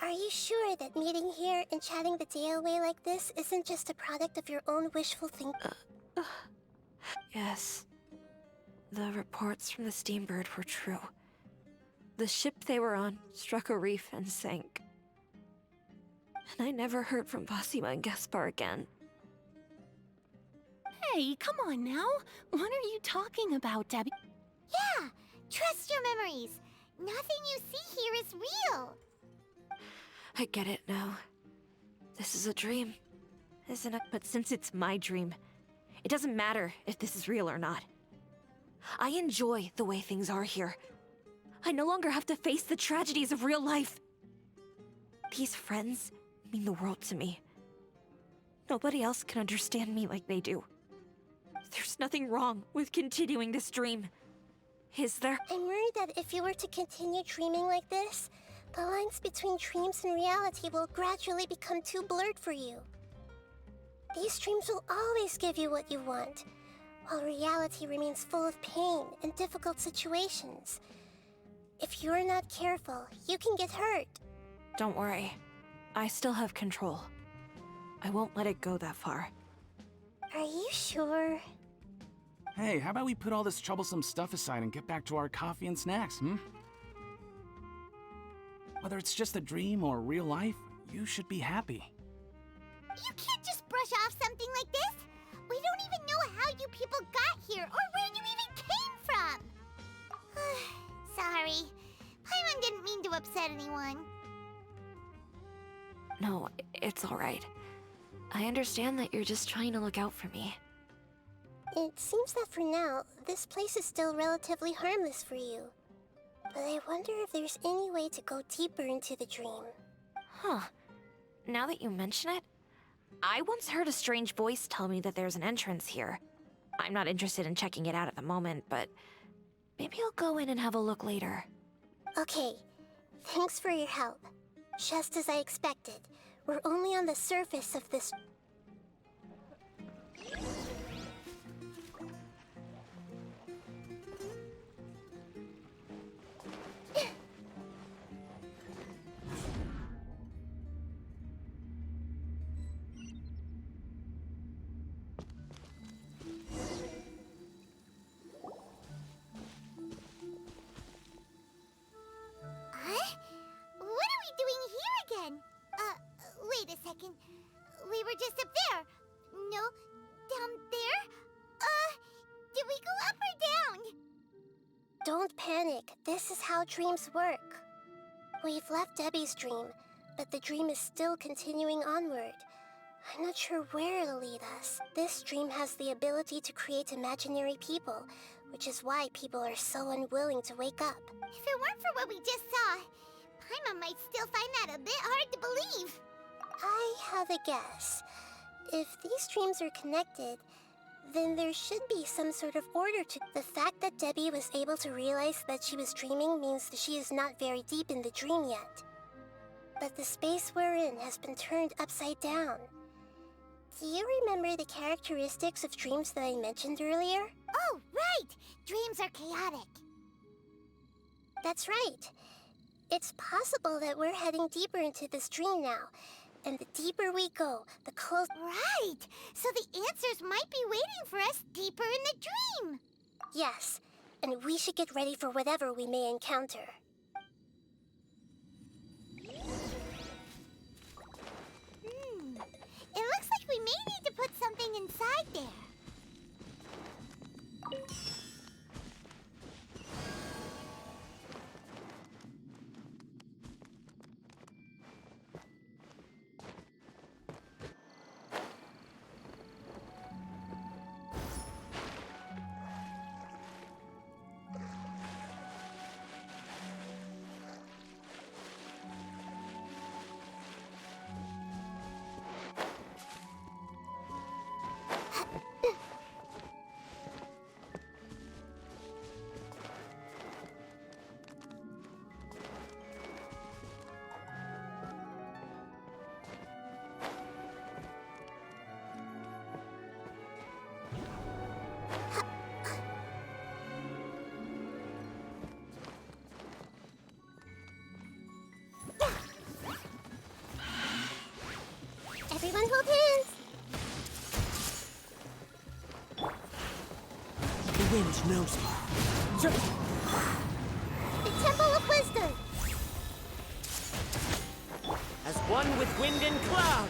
Are you sure that meeting here and chatting the day away like this isn't just a product of your own wishful thinking? Yes. The reports from the Steambird were true. The ship they were on struck a reef and sank. And I never heard from Basima and Gaspar again. Hey, come on now. What are you talking about, Debbie? Yeah, trust your memories. Nothing you see here is real. I get it now. This is a dream, isn't it? But since it's my dream, it doesn't matter if this is real or not. I enjoy the way things are here. I no longer have to face the tragedies of real life. These friends mean the world to me. Nobody else can understand me like they do. There's nothing wrong with continuing this dream. Is there? I'm worried that if you were to continue dreaming like this, the lines between dreams and reality will gradually become too blurred for you. These dreams will always give you what you want, while reality remains full of pain and difficult situations. If you're not careful, you can get hurt. Don't worry. I still have control. I won't let it go that far. Are you sure? Hey, how about we put all this troublesome stuff aside and get back to our coffee and snacks, Whether it's just a dream or real life, you should be happy. You can't just brush off something like this. We don't even know how you people got here or where you even came from. Sorry. Paimon didn't mean to upset anyone. No, it's all right. I understand that you're just trying to look out for me. It seems that for now, this place is still relatively harmless for you. But I wonder if there's any way to go deeper into the dream. Huh. Now that you mention it, I once heard a strange voice tell me that there's an entrance here. I'm not interested in checking it out at the moment, but maybe I'll go in and have a look later. Okay, thanks for your help. Just as I expected, we're only on the surface of this... Huh? What are we doing here again? Wait a second. We were just up there. No, down there? Did we go up or down? Don't panic. This is how dreams work. We've left Debbie's dream, but the dream is still continuing onward. I'm not sure where it'll lead us. This dream has the ability to create imaginary people, which is why people are so unwilling to wake up. If it weren't for what we just saw, Paimon might still find that a bit hard to believe. I have a guess. If these dreams are connected, then there should be some sort of order to... The fact that Debbie was able to realize that she was dreaming means that she is not very deep in the dream yet. But the space we're in has been turned upside down. Do you remember the characteristics of dreams that I mentioned earlier? Oh, right! Dreams are chaotic. That's right. It's possible that we're heading deeper into this dream now. And the deeper we go, the closer... Right! So the answers might be waiting for us deeper in the dream. Yes, and we should get ready for whatever we may encounter. It looks like we may need to put something inside there. wind knows me. The Temple of Wisdom! As one with wind and cloud!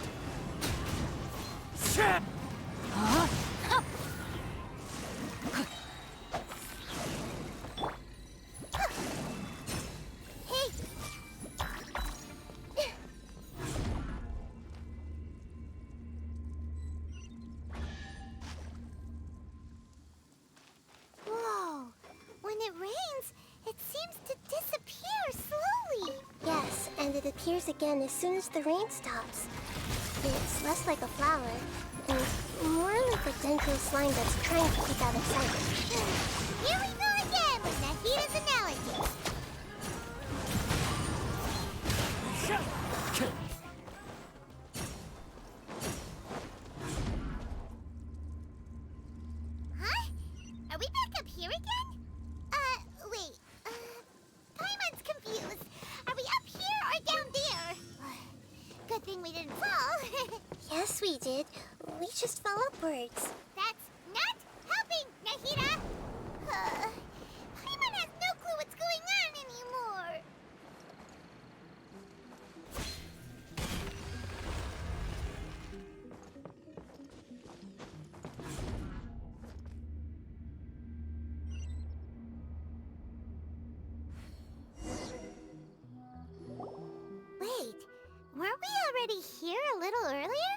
Huh? Hey! Whoa! When it rains, it seems to disappear slowly. Yes, and it appears again as soon as the rain stops. It's less like a flower, and more like a dendro slime that's trying to keep out of sight. Here we go again with Nahida's analogy. Huh? Are we back up here again? Wait. Paimon's confused. Are we up here or down there? Good thing we didn't fall. Yes, we did. We just fell upwards. That's not helping, Nahida! Paimon has no clue what's going on anymore. Wait, weren't we already here a little earlier?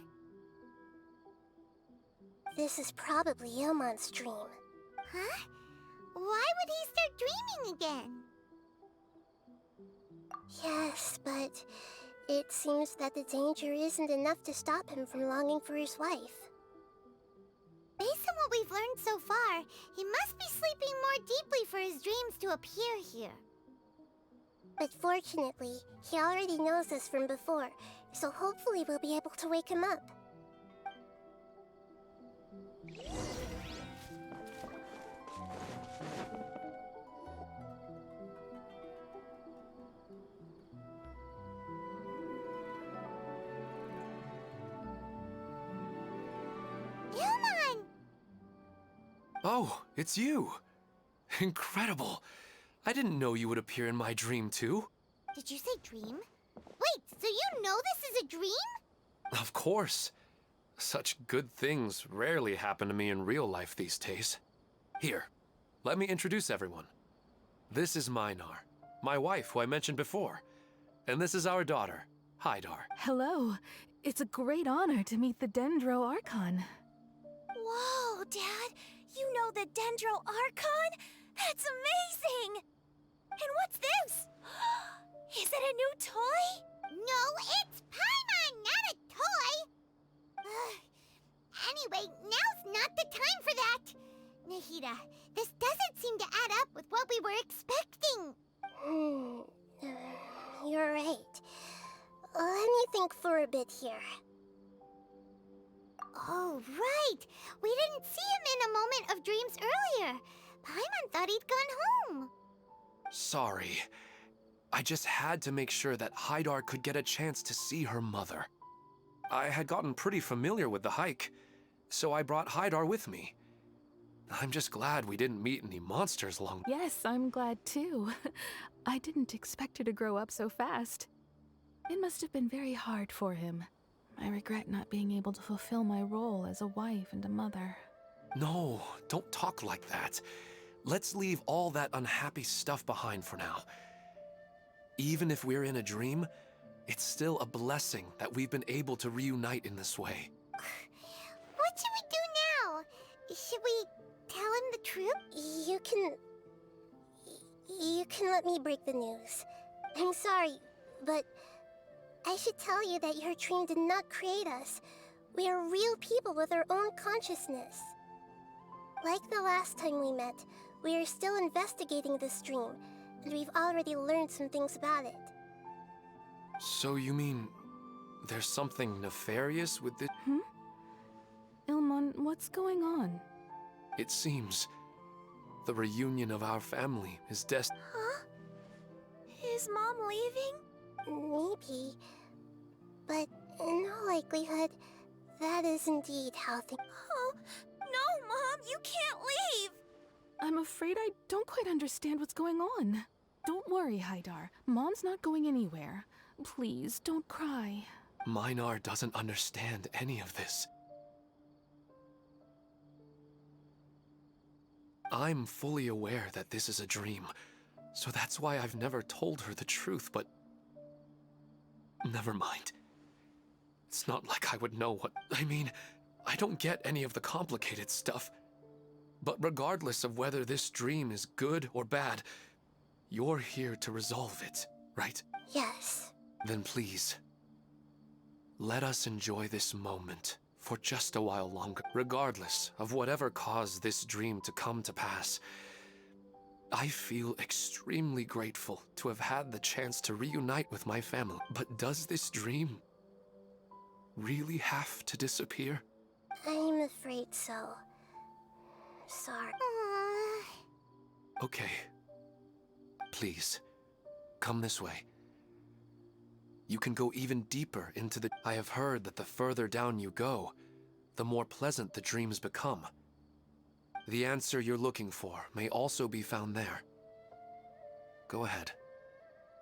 This is probably Ilmon's dream. Huh? Why would he start dreaming again? Yes, but it seems that the danger isn't enough to stop him from longing for his wife. Based on what we've learned so far, he must be sleeping more deeply for his dreams to appear here. But fortunately, he already knows us from before, so hopefully we'll be able to wake him up. Ilmon! Oh, it's you! Incredible! I didn't know you would appear in my dream, too. Did you say dream? Wait, so you know this is a dream? Of course. Such good things rarely happen to me in real life these days. Here, let me introduce everyone. This is Minar, my wife who I mentioned before. And this is our daughter, Hydar. Hello. It's a great honor to meet the Dendro Archon. Whoa, Dad! You know the Dendro Archon? That's amazing! And what's this? Is it a new toy? No, it's Paimon, not a toy! Anyway, now's not the time for that! Nahida, this doesn't seem to add up with what we were expecting. You're right. Let me think for a bit here. Oh, right! We didn't see him in a moment of dreams earlier. Paimon thought he'd gone home. Sorry. I just had to make sure that Hydar could get a chance to see her mother. I had gotten pretty familiar with the hike, so I brought Hydar with me. I'm just glad we didn't meet any monsters along. Yes, I'm glad too. I didn't expect her to grow up so fast. It must have been very hard for him. I regret not being able to fulfill my role as a wife and a mother. No, don't talk like that. Let's leave all that unhappy stuff behind for now. Even if we're in a dream, it's still a blessing that we've been able to reunite in this way. What should we do now? Should we tell him the truth? You can let me break the news. I'm sorry, but I should tell you that your dream did not create us. We are real people with our own consciousness. Like the last time we met, we are still investigating this dream, and we've already learned some things about it. So you mean there's something nefarious with this? Ilmon, what's going on? It seems the reunion of our family is destined. Huh? Is Mom leaving? Maybe. But in all likelihood, that is indeed how things... Oh, no, Mom, you can't leave! I'm afraid I don't quite understand what's going on. Don't worry, Haidar. Mom's not going anywhere. Please, don't cry. Minar doesn't understand any of this. I'm fully aware that this is a dream, so that's why I've never told her the truth, but... Never mind. It's not like I would know what... I mean, I don't get any of the complicated stuff. But regardless of whether this dream is good or bad, you're here to resolve it, right? Yes. Then please, let us enjoy this moment for just a while longer. Regardless of whatever caused this dream to come to pass, I feel extremely grateful to have had the chance to reunite with my family. But does this dream really have to disappear? I'm afraid so. Sorry. Okay. Please, come this way. You can go even deeper into the... I have heard that the further down you go, the more pleasant the dreams become. The answer you're looking for may also be found there. Go ahead.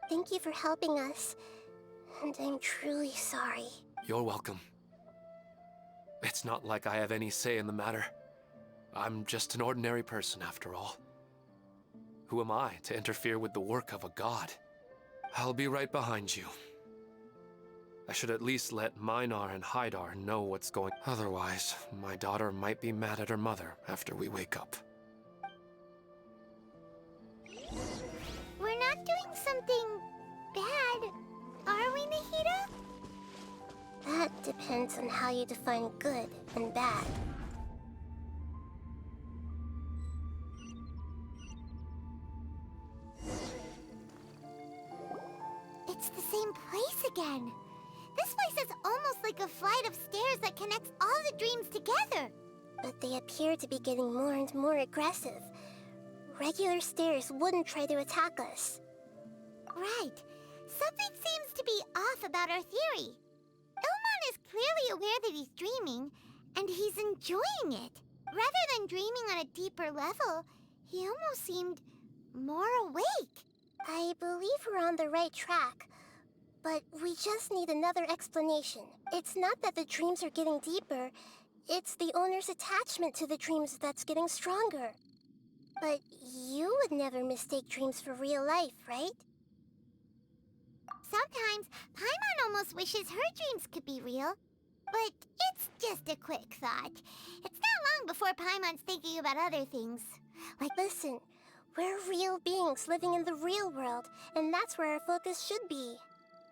Thank you for helping us. And I'm truly sorry. You're welcome. It's not like I have any say in the matter. I'm just an ordinary person, after all. Who am I to interfere with the work of a god? I'll be right behind you. I should at least let Minar and Haidar know what's going... Otherwise, my daughter might be mad at her mother after we wake up. We're not doing something bad, are we, Nahida? That depends on how you define good and bad. It's the same place again. This place is almost like a flight of stairs that connects all the dreams together. But they appear to be getting more and more aggressive. Regular stairs wouldn't try to attack us. Right. Something seems to be off about our theory. Ilman is clearly aware that he's dreaming, and he's enjoying it. Rather than dreaming on a deeper level, he almost seemed more awake. I believe we're on the right track, but we just need another explanation. It's not that the dreams are getting deeper, it's the owner's attachment to the dreams that's getting stronger. But you would never mistake dreams for real life, right? Sometimes, Paimon almost wishes her dreams could be real. But it's just a quick thought. It's not long before Paimon's thinking about other things. Like, listen, we're real beings living in the real world, and that's where our focus should be.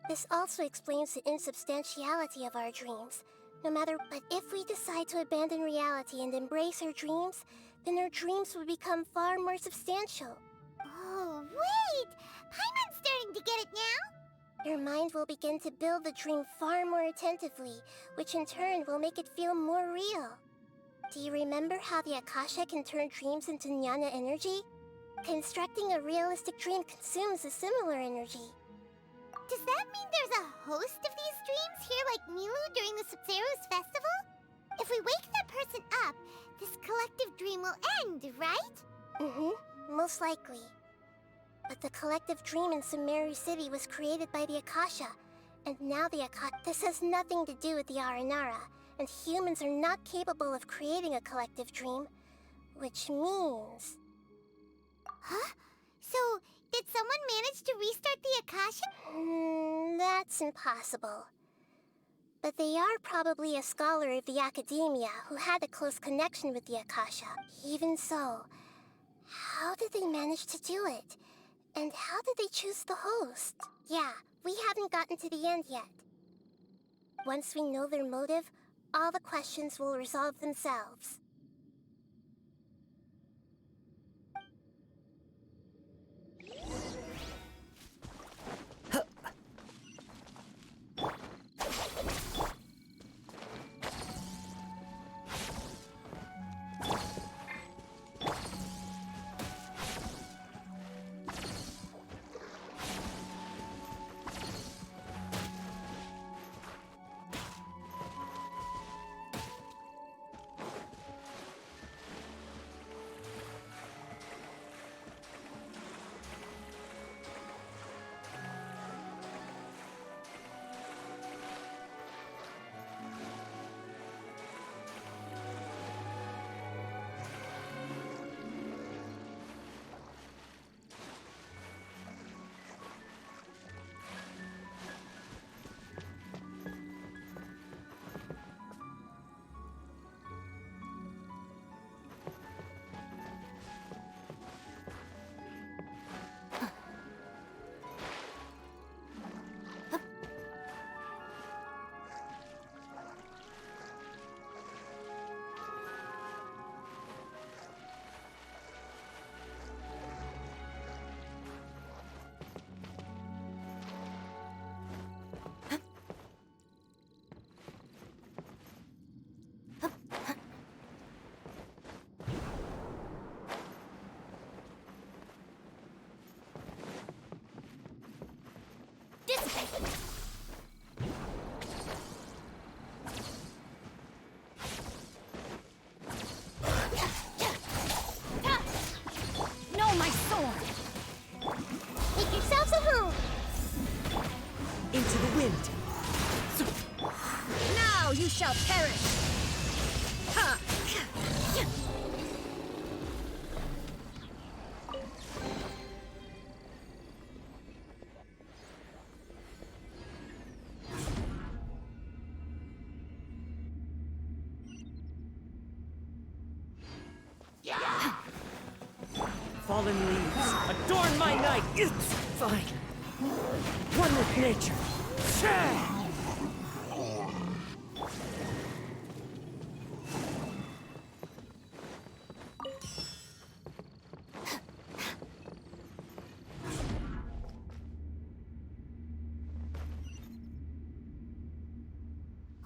This also explains the insubstantiality of our dreams. No matter, but if we decide to abandon reality and embrace our dreams, then our dreams will become far more substantial. Oh, wait! Paimon's starting to get it now? Your mind will begin to build the dream far more attentively, which in turn will make it feel more real. Do you remember how the Akasha can turn dreams into jnana energy? Constructing a realistic dream consumes a similar energy. Does that mean there's a host of these dreams here like Milu during the Sumeru's festival? If we wake that person up, this collective dream will end, right? Most likely. But the collective dream in Sumeru City was created by the Akasha, and now the Akasha... This has nothing to do with the Aranara, and humans are not capable of creating a collective dream, which means... Huh? So, did someone manage to restart the Akasha? That's impossible. But they are probably a scholar of the academia who had a close connection with the Akasha. Even so, how did they manage to do it? And how did they choose the host? Yeah, we haven't gotten to the end yet. Once we know their motive, all the questions will resolve themselves. No, my sword! Make yourselves at home! Into the wind. Now you shall perish! Ha! Fallen leaves, adorn my night! It's fine. One with nature.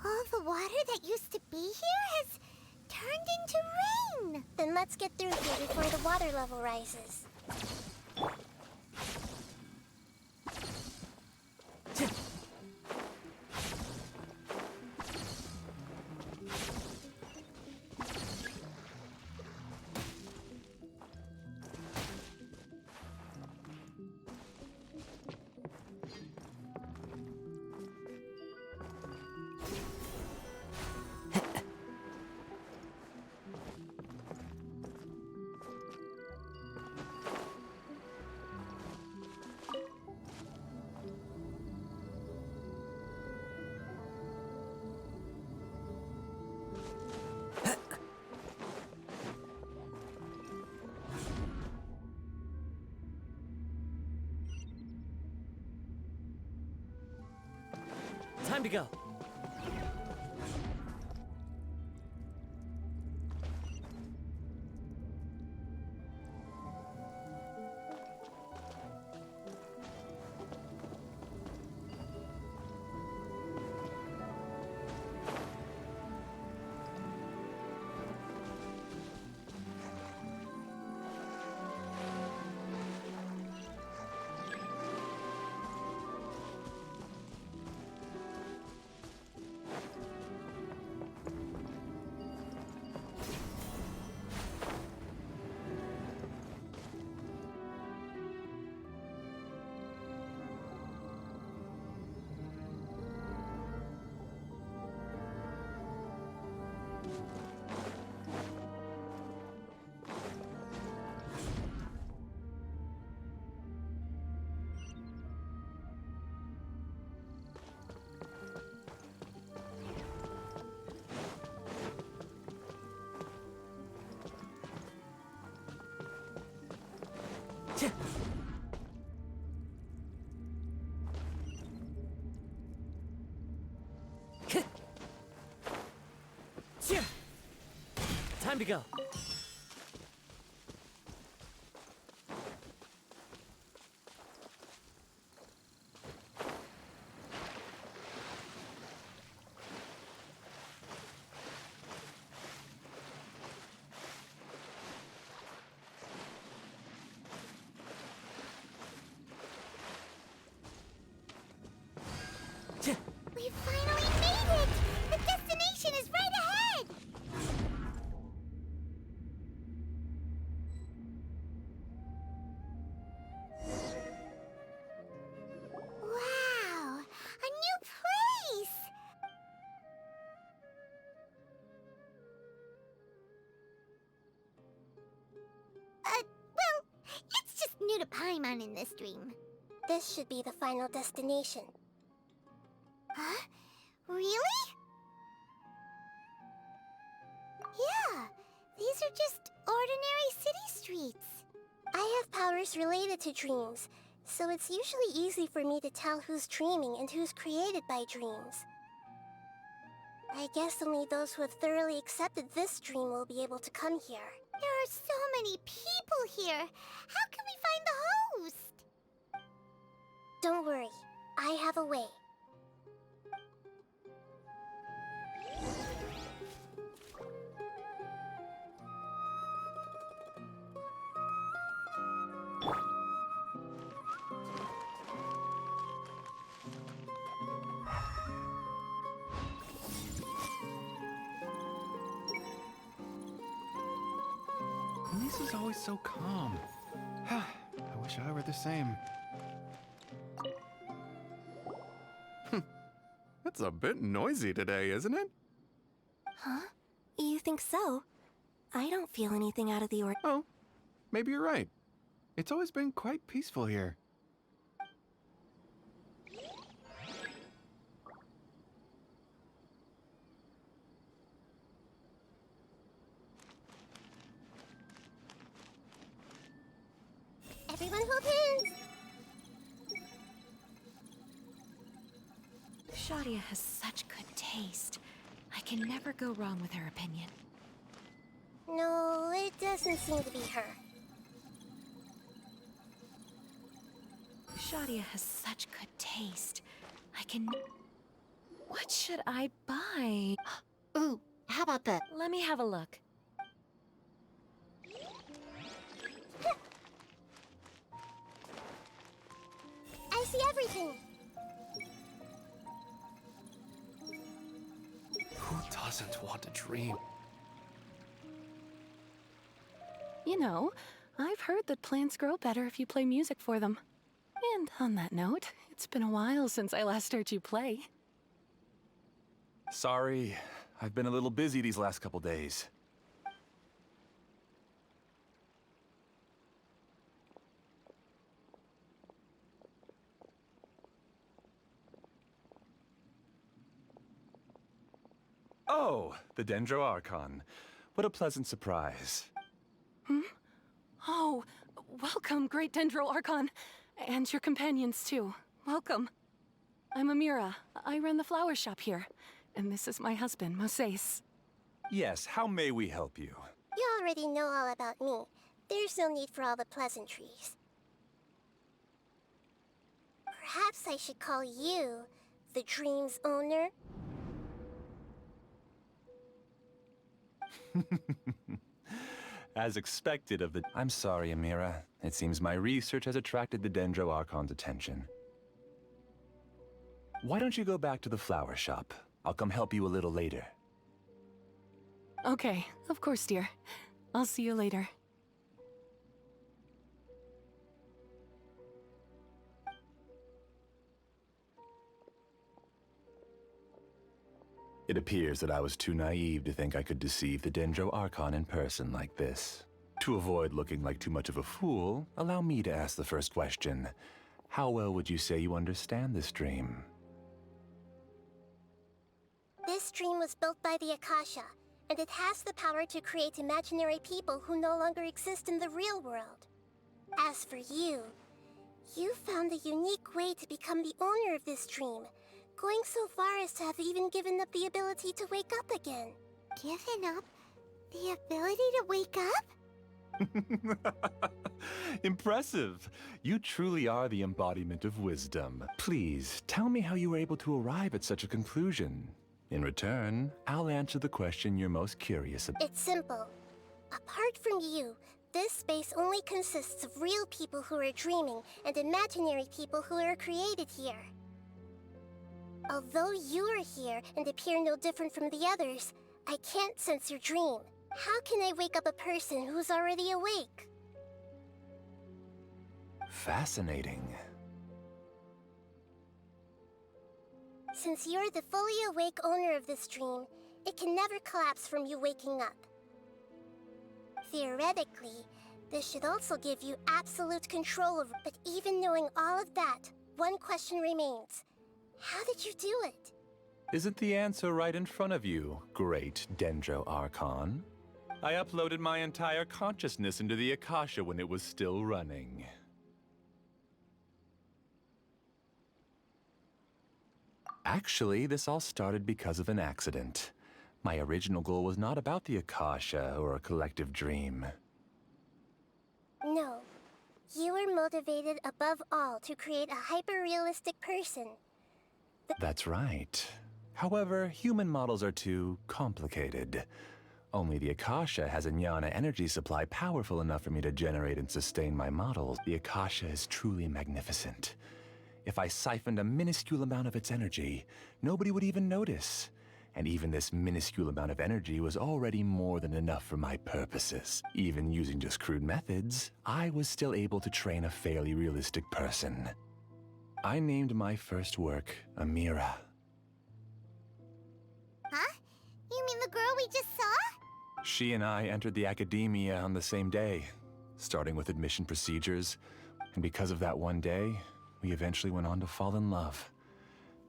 All the water that used to be here has turned into rain! Then let's get through here before the water level rises. Time to go. Time to go. We finally made it! The destination is right ahead! Wow! A new place! Well, it's just new to Paimon in this dream. This should be the final destination. Huh? Really? Yeah, these are just ordinary city streets. I have powers related to dreams, so it's usually easy for me to tell who's dreaming and who's created by dreams. I guess only those who have thoroughly accepted this dream will be able to come here. There are so many people here. How can we find the host? Don't worry, I have a way. Lisa's always so calm. I wish I were the same. It's a bit noisy today, isn't it? Huh? You think so? I don't feel anything out of the ordinary. Oh, maybe you're right. It's always been quite peaceful here. Everyone hold hands! Shadia has such good taste. I can never go wrong with her opinion. No, it doesn't seem to be her. Shadia has such good taste. I can... What should I buy? Ooh, how about the... Let me have a look. I see everything! Who doesn't want a dream? You know, I've heard that plants grow better if you play music for them. And on that note, it's been a while since I last heard you play. Sorry, I've been a little busy these last couple days. Oh, the Dendro Archon. What a pleasant surprise. Hmm? Oh, welcome, great Dendro Archon. And your companions, too. Welcome. I'm Amira. I run the flower shop here. And this is my husband, Moses. Yes, how may we help you? You already know all about me. There's no need for all the pleasantries. Perhaps I should call you the dream's owner? As expected of the... I'm sorry, Amira. It seems my research has attracted the Dendro Archon's attention. Why don't you go back to the flower shop? I'll come help you a little later. Okay, of course, dear. I'll see you later. It appears that I was too naive to think I could deceive the Dendro Archon in person like this. To avoid looking like too much of a fool, allow me to ask the first question. How well would you say you understand this dream? This dream was built by the Akasha, and it has the power to create imaginary people who no longer exist in the real world. As for you, you found a unique way to become the owner of this dream, going so far as to have even given up the ability to wake up again. Given up the ability to wake up? Impressive! You truly are the embodiment of wisdom. Please, tell me how you were able to arrive at such a conclusion. In return, I'll answer the question you're most curious about. It's simple. Apart from you, this space only consists of real people who are dreaming and imaginary people who are created here. Although you are here and appear no different from the others, I can't sense your dream. How can I wake up a person who's already awake? Fascinating. Since you're the fully awake owner of this dream, it can never collapse from you waking up. Theoretically, this should also give you absolute control over... But even knowing all of that, one question remains. How did you do it? Isn't the answer right in front of you, great Dendro Archon? I uploaded my entire consciousness into the Akasha when it was still running. Actually, this all started because of an accident. My original goal was not about the Akasha or a collective dream. No. You were motivated above all to create a hyper-realistic person. That's right. However, human models are too complicated. Only the Akasha has a jnana energy supply powerful enough for me to generate and sustain my models. The Akasha is truly magnificent. If I siphoned a minuscule amount of its energy, nobody would even notice. And even this minuscule amount of energy was already more than enough for my purposes. Even using just crude methods, I was still able to train a fairly realistic person. I named my first work Amira. Huh? You mean the girl we just saw? She and I entered the academia on the same day, starting with admission procedures. And because of that one day, we eventually went on to fall in love.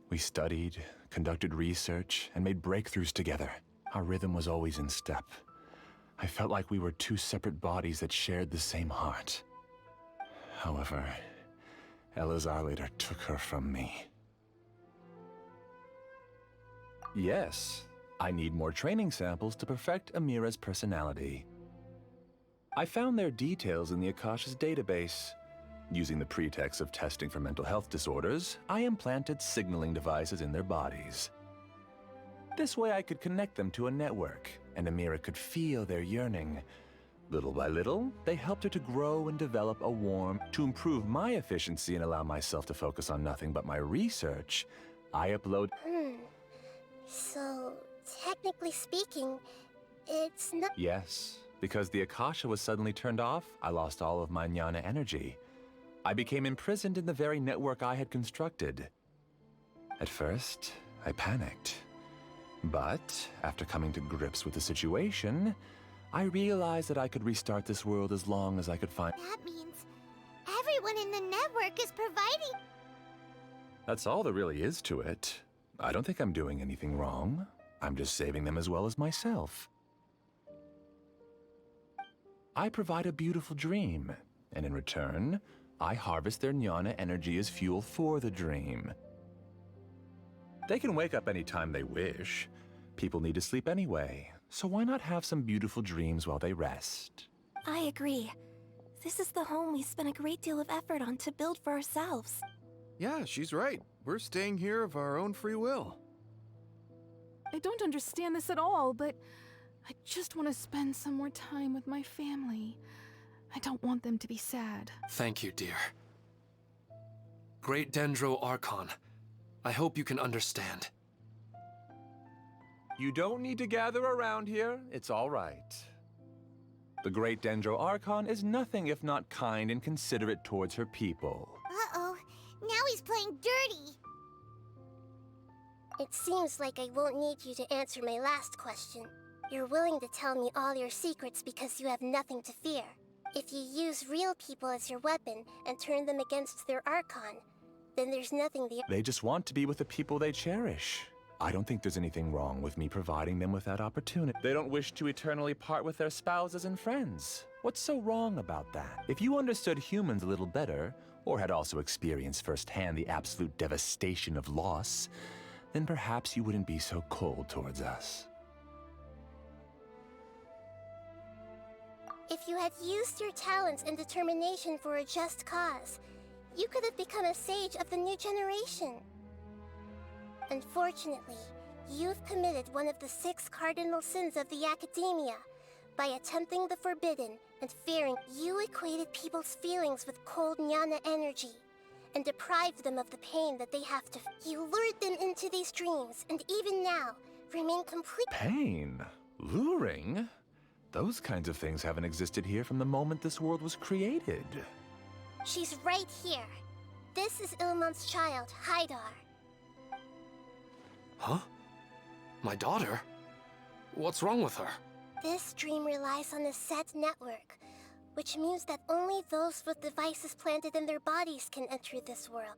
We studied, conducted research, and made breakthroughs together. Our rhythm was always in step. I felt like we were two separate bodies that shared the same heart. However, Elazar later took her from me. Yes, I need more training samples to perfect Amira's personality. I found their details in the Akasha's database. Using the pretext of testing for mental health disorders, I implanted signaling devices in their bodies. This way I could connect them to a network, and Amira could feel their yearning. Little by little, they helped her to grow and develop a warmth. To improve my efficiency and allow myself to focus on nothing but my research, I upload... So, technically speaking, it's not... Yes, because the Akasha was suddenly turned off, I lost all of my jnana energy. I became imprisoned in the very network I had constructed. At first, I panicked. But, after coming to grips with the situation, I realized that I could restart this world as long as I could find... That means everyone in the network is providing... That's all there really is to it. I don't think I'm doing anything wrong. I'm just saving them as well as myself. I provide a beautiful dream, and in return, I harvest their jnana energy as fuel for the dream. They can wake up anytime they wish. People need to sleep anyway, so why not have some beautiful dreams while they rest? I agree. This is the home we spent a great deal of effort on to build for ourselves. Yeah, she's right. We're staying here of our own free will. I don't understand this at all, but I just want to spend some more time with my family. I don't want them to be sad. Thank you, dear. Great Dendro Archon, I hope you can understand. You don't need to gather around here. It's all right. The Great Dendro Archon is nothing if not kind and considerate towards her people. Uh-oh. Now he's playing dirty. It seems like I won't need you to answer my last question. You're willing to tell me all your secrets because you have nothing to fear. If you use real people as your weapon and turn them against their Archon, then there's nothing They just want to be with the people they cherish. I don't think there's anything wrong with me providing them with that opportunity. They don't wish to eternally part with their spouses and friends. What's so wrong about that? If you understood humans a little better, or had also experienced firsthand the absolute devastation of loss, then perhaps you wouldn't be so cold towards us. If you had used your talents and determination for a just cause, you could have become a sage of the new generation. Unfortunately, you've committed one of the 6 cardinal sins of the academia by attempting the forbidden and fearing. You equated people's feelings with cold jnana energy and deprived them of the pain that they have to... You lured them into these dreams, and even now, remain complete... Pain? Luring? Those kinds of things haven't existed here from the moment this world was created. She's right here. This is Ilmon's child, Haidar. Huh? My daughter? What's wrong with her? This dream relies on a set network, which means that only those with devices planted in their bodies can enter this world.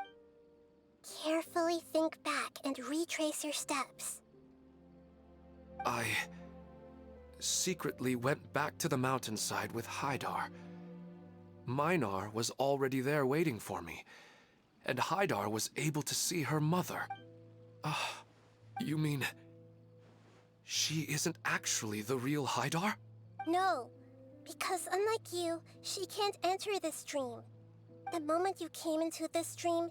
Carefully think back and retrace your steps. I secretly went back to the mountainside with Haidar. Minar was already there waiting for me, and Haidar was able to see her mother. You mean... she isn't actually the real Haidar? No, because unlike you, she can't enter this dream. The moment you came into this dream,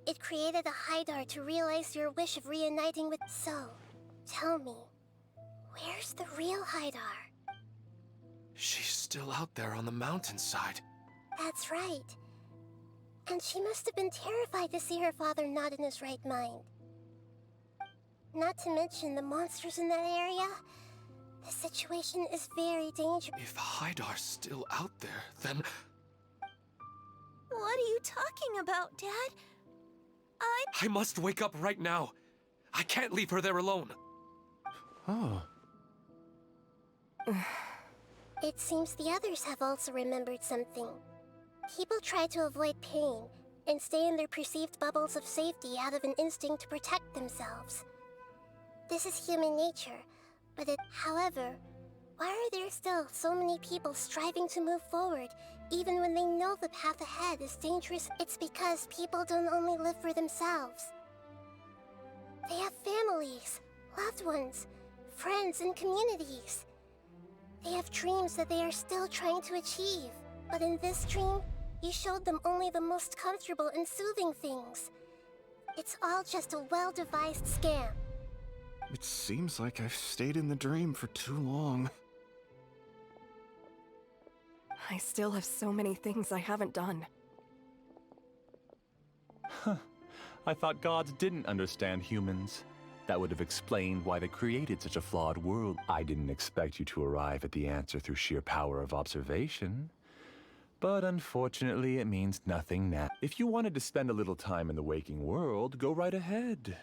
it created a Haidar to realize your wish of reuniting with... So, tell me, where's the real Haidar? She's still out there on the mountainside. That's right. And she must have been terrified to see her father not in his right mind. Not to mention the monsters in that area. The situation is very dangerous. If Hydar's still out there, then... What are you talking about, Dad? I must wake up right now. I can't leave her there alone. Oh. It seems the others have also remembered something. People try to avoid pain and stay in their perceived bubbles of safety out of an instinct to protect themselves. This is human nature, but however, why are there still so many people striving to move forward, even when they know the path ahead is dangerous? It's because people don't only live for themselves. They have families, loved ones, friends, and communities. They have dreams that they are still trying to achieve. But in this dream, you showed them only the most comfortable and soothing things. It's all just a well-devised scam. It seems like I've stayed in the dream for too long. I still have so many things I haven't done. Huh. I thought gods didn't understand humans. That would have explained why they created such a flawed world. I didn't expect you to arrive at the answer through sheer power of observation. But unfortunately, it means nothing now. If you wanted to spend a little time in the waking world, go right ahead.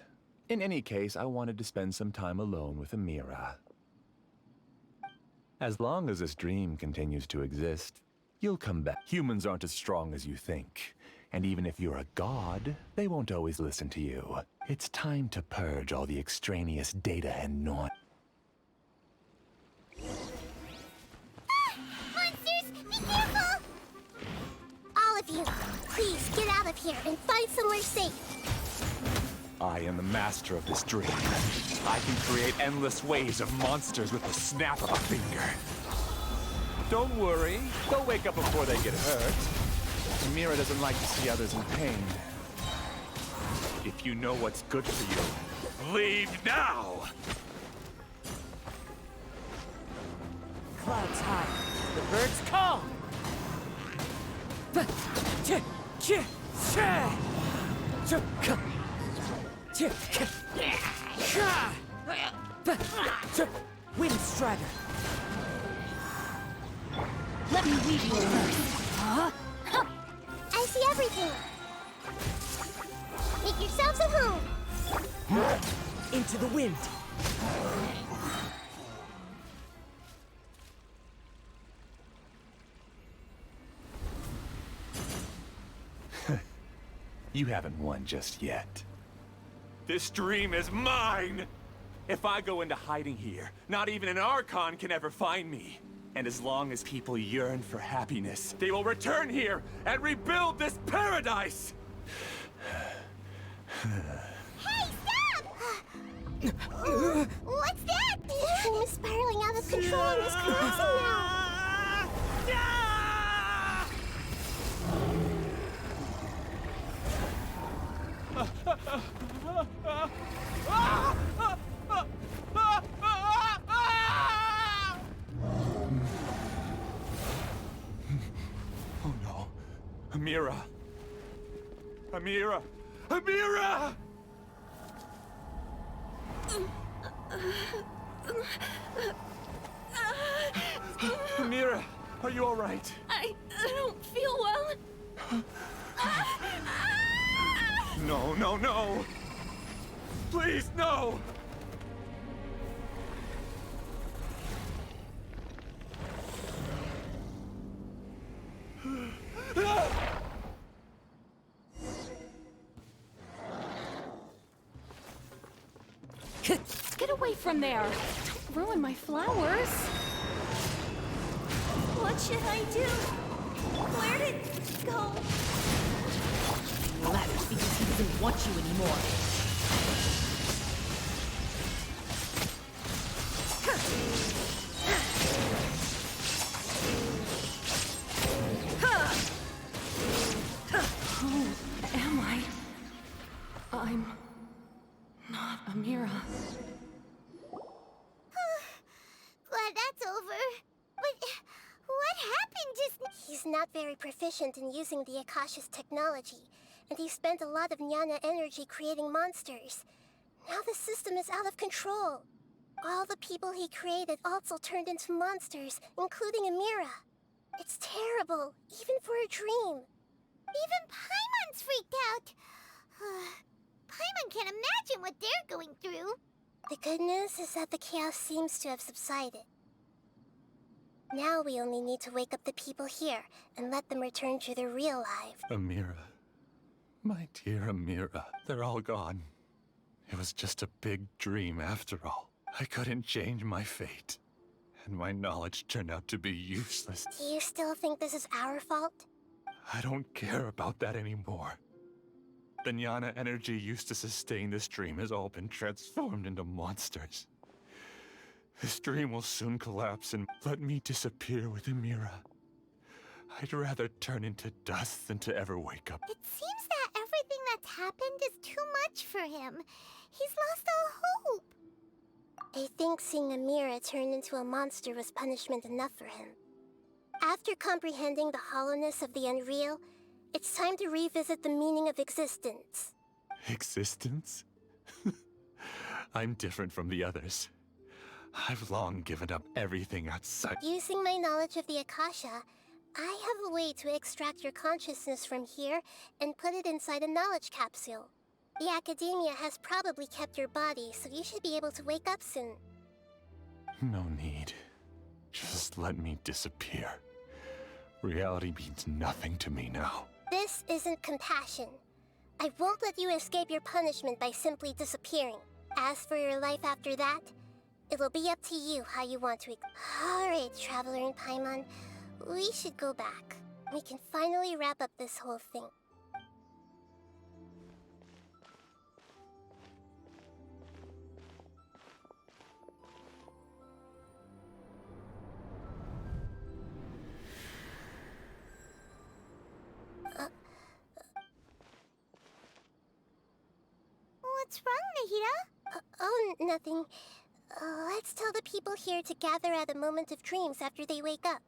In any case, I wanted to spend some time alone with Amira. As long as this dream continues to exist, you'll come back. Humans aren't as strong as you think. And even if you're a god, they won't always listen to you. It's time to purge all the extraneous data and noise. Monsters, be careful! All of you, please get out of here and find somewhere safe. I am the master of this dream. I can create endless waves of monsters with the snap of a finger. Don't worry, they'll wake up before they get hurt. Amira doesn't like to see others in pain. If you know what's good for you, leave now! Clouds high, the birds call! Windstrider! Let me read you first. Huh? I see everything. Make yourselves at home. Into the wind. You haven't won just yet. This dream is mine! If I go into hiding here, not even an Archon can ever find me. And as long as people yearn for happiness, they will return here and rebuild this paradise! Hey, stop! What's that? The dream is spiraling out of control and is collapsing now. Oh no. Amira. Amira! Amira! Amira, are you all right? I don't feel well. No, no, no! Please, no! Get away from there! Don't ruin my flowers! What should I do? Where did it go? He left because he doesn't want you anymore. Who am I? I'm not Amira. Glad that's over. But what happened just... He's not very proficient in using the Akasha's technology, and he spent a lot of Jnana energy creating monsters. Now the system is out of control. All the people he created also turned into monsters, including Amira. It's terrible, even for a dream. Even Paimon's freaked out. Paimon can't imagine what they're going through. The good news is that the chaos seems to have subsided. Now we only need to wake up the people here and let them return to their real lives. Amira. My dear Amira. They're all gone. It was just a big dream after all. I couldn't change my fate. And my knowledge turned out to be useless. Do you still think this is our fault? I don't care about that anymore. The jnana energy used to sustain this dream has all been transformed into monsters. This dream will soon collapse and let me disappear with Amira. I'd rather turn into dust than to ever wake up. It seems that everything that's happened is too much for him. He's lost all hope. I think seeing Amira turn into a monster was punishment enough for him. After comprehending the hollowness of the unreal, it's time to revisit the meaning of existence. Existence? I'm different from the others. I've long given up everything outside. Using my knowledge of the Akasha, I have a way to extract your consciousness from here and put it inside a knowledge capsule. The Academia has probably kept your body, so you should be able to wake up soon. No need. Just let me disappear. Reality means nothing to me now. This isn't compassion. I won't let you escape your punishment by simply disappearing. As for your life after that, it'll be up to you how you want to. Alright, Traveler and Paimon, we should go back. We can finally wrap up this whole thing. What's wrong, Nahida? Oh, nothing. Let's tell the people here to gather at a moment of dreams after they wake up.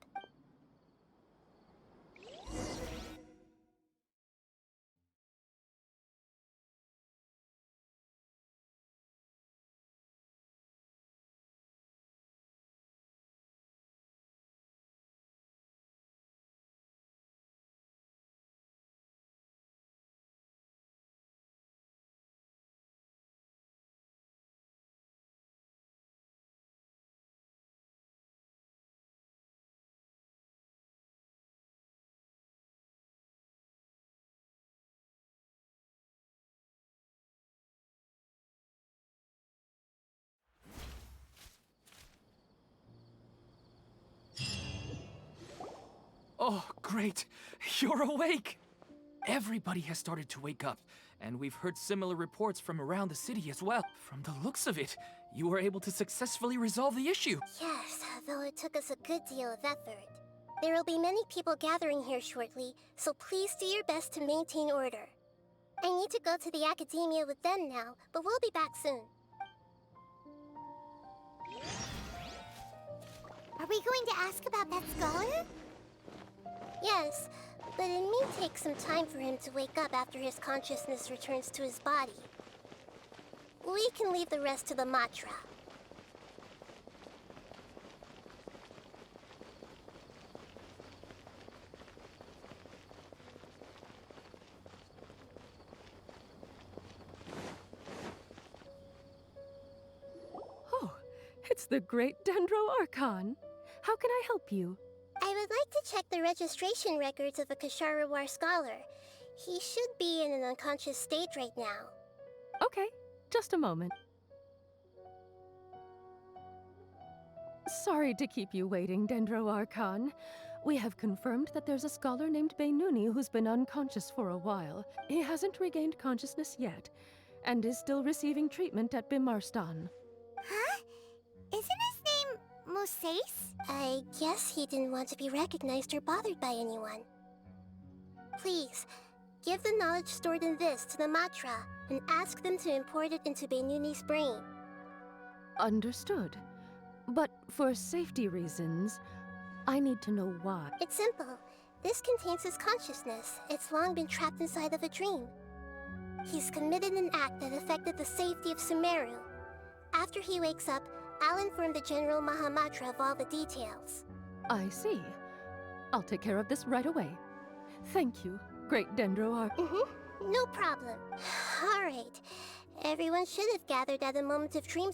Oh, great! You're awake! Everybody has started to wake up, and we've heard similar reports from around the city as well. From the looks of it, you were able to successfully resolve the issue. Yes, though it took us a good deal of effort. There will be many people gathering here shortly, so please do your best to maintain order. I need to go to the Academia with them now, but we'll be back soon. Are we going to ask about that scholar? Yes, but it may take some time for him to wake up after his consciousness returns to his body. We can leave the rest to the Matra. Oh, it's the great Dendro Archon. How can I help you? I would like to check the registration records of a Kasharawar scholar. He should be in an unconscious state right now. Okay, just a moment. Sorry to keep you waiting, Dendro Archon. We have confirmed that there's a scholar named Beinuni who's been unconscious for a while. He hasn't regained consciousness yet, and is still receiving treatment at Bimarstan. Huh? Isn't his name Moses? I guess he didn't want to be recognized or bothered by anyone. Please, give the knowledge stored in this to the Matra and ask them to import it into Beinuni's brain. Understood. But for safety reasons, I need to know why. It's simple. This contains his consciousness. It's long been trapped inside of a dream. He's committed an act that affected the safety of Sumeru. After he wakes up, I'll inform the General Mahamatra of all the details. I see. I'll take care of this right away. Thank you, Great Dendroark. No problem. All right. Everyone should have gathered at a moment of dream.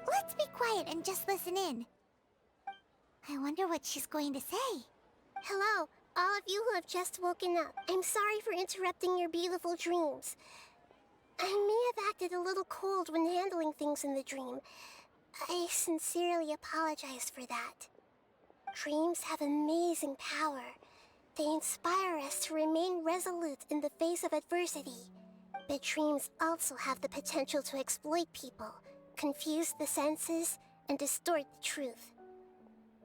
Let's be quiet and just listen in. I wonder what she's going to say. Hello, all of you who have just woken up. I'm sorry for interrupting your beautiful dreams. I may have acted a little cold when handling things in the dream. I sincerely apologize for that. Dreams have amazing power. They inspire us to remain resolute in the face of adversity. But dreams also have the potential to exploit people, confuse the senses, and distort the truth.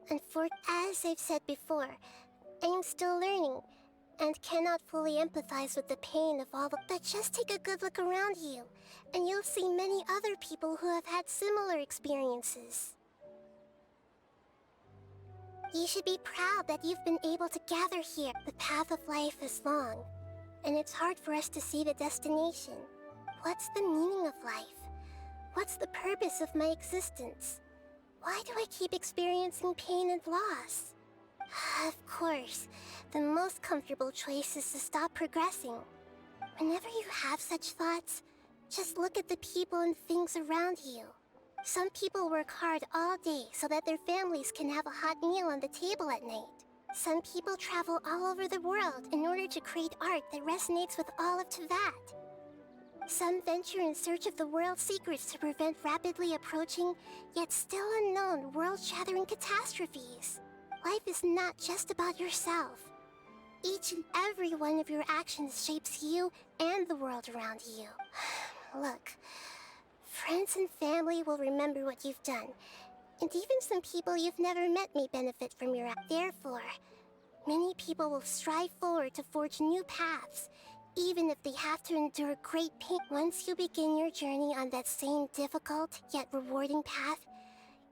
And as I've said before, I am still learning, and cannot fully empathize with the pain of all the... But just take a good look around you, and you'll see many other people who have had similar experiences. You should be proud that you've been able to gather here. The path of life is long, and it's hard for us to see the destination. What's the meaning of life? What's the purpose of my existence? Why do I keep experiencing pain and loss? Of course, the most comfortable choice is to stop progressing. Whenever you have such thoughts, just look at the people and things around you. Some people work hard all day so that their families can have a hot meal on the table at night. Some people travel all over the world in order to create art that resonates with all of Teyvat. Some venture in search of the world's secrets to prevent rapidly approaching, yet still unknown, world-shattering catastrophes. Life is not just about yourself. Each and every one of your actions shapes you and the world around you. Look, friends and family will remember what you've done, and even some people you've never met may benefit from your act. Therefore, many people will strive forward to forge new paths, even if they have to endure great pain. Once you begin your journey on that same difficult yet rewarding path,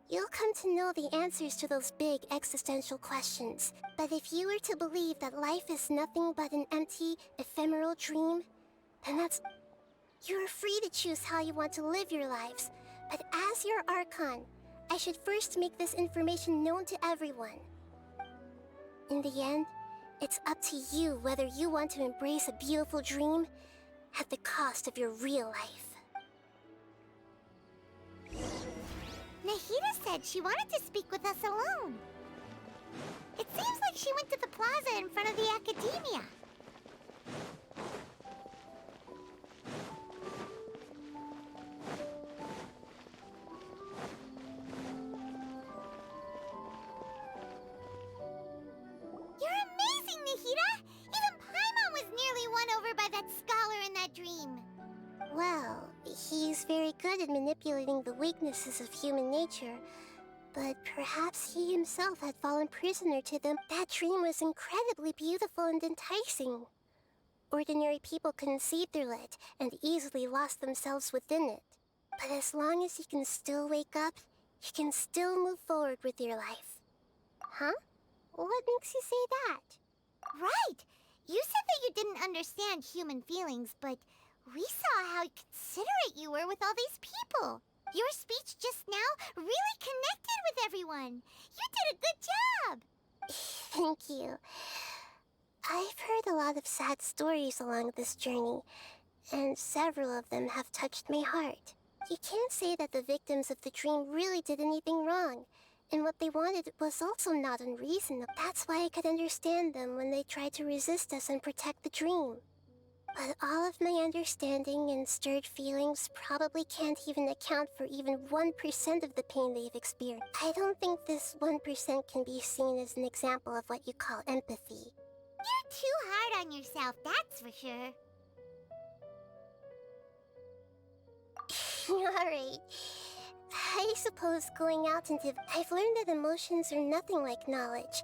you'll come to know the answers to those big existential questions. But if you were to believe that life is nothing but an empty, ephemeral dream, then you're free to choose how you want to live your lives. But as your Archon, I should first make this information known to everyone. In the end, it's up to you whether you want to embrace a beautiful dream at the cost of your real life. Nahida said she wanted to speak with us alone. It seems like she went to the plaza in front of the academia. You're amazing, Nahida! Even Paimon was nearly won over by that scholar in that dream. Well, he's very good at manipulating the weaknesses of human nature, but perhaps he himself had fallen prisoner to them. That dream was incredibly beautiful and enticing. Ordinary people couldn't see through it and easily lost themselves within it. But as long as you can still wake up, you can still move forward with your life. Huh? What makes you say that? Right! You said that you didn't understand human feelings, but we saw how considerate you were with all these people. Your speech just now really connected with everyone. You did a good job. Thank you. I've heard a lot of sad stories along this journey, and several of them have touched my heart. You can't say that the victims of the dream really did anything wrong, and what they wanted was also not unreasonable. That's why I could understand them when they tried to resist us and protect the dream. But all of my understanding and stirred feelings probably can't even account for even 1% of the pain they've experienced. I don't think this 1% can be seen as an example of what you call empathy. You're too hard on yourself, that's for sure. Alright. I suppose going out into... I've learned that emotions are nothing like knowledge,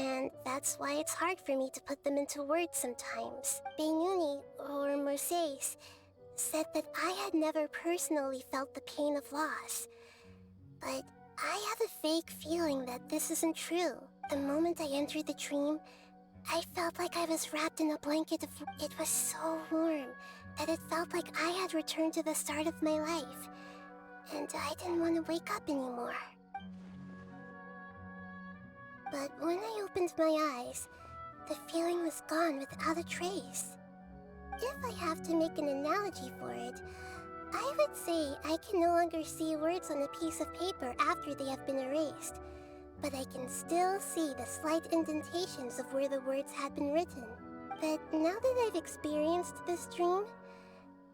and that's why it's hard for me to put them into words sometimes. Benuni, or Mercedes, said that I had never personally felt the pain of loss. But I have a vague feeling that this isn't true. The moment I entered the dream, I felt like I was wrapped in a blanket of... It was so warm that it felt like I had returned to the start of my life. And I didn't want to wake up anymore. But when I opened my eyes, the feeling was gone without a trace. If I have to make an analogy for it, I would say I can no longer see words on a piece of paper after they have been erased, but I can still see the slight indentations of where the words had been written. But now that I've experienced this dream,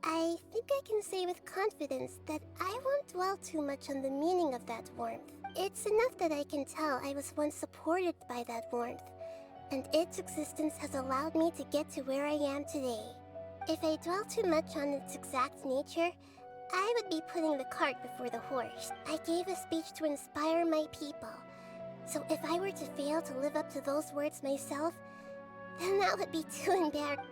I think I can say with confidence that I won't dwell too much on the meaning of that warmth. It's enough that I can tell I was once supported by that warmth, and its existence has allowed me to get to where I am today. If I dwell too much on its exact nature, I would be putting the cart before the horse. I gave a speech to inspire my people, so if I were to fail to live up to those words myself, then that would be too embarrassing.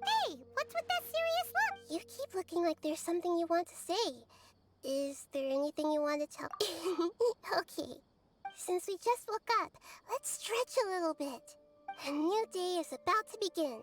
Hey, what's with that serious look? You keep looking like there's something you want to say. Is there anything you want to tell? Okay. Since we just woke up, let's stretch a little bit. A new day is about to begin.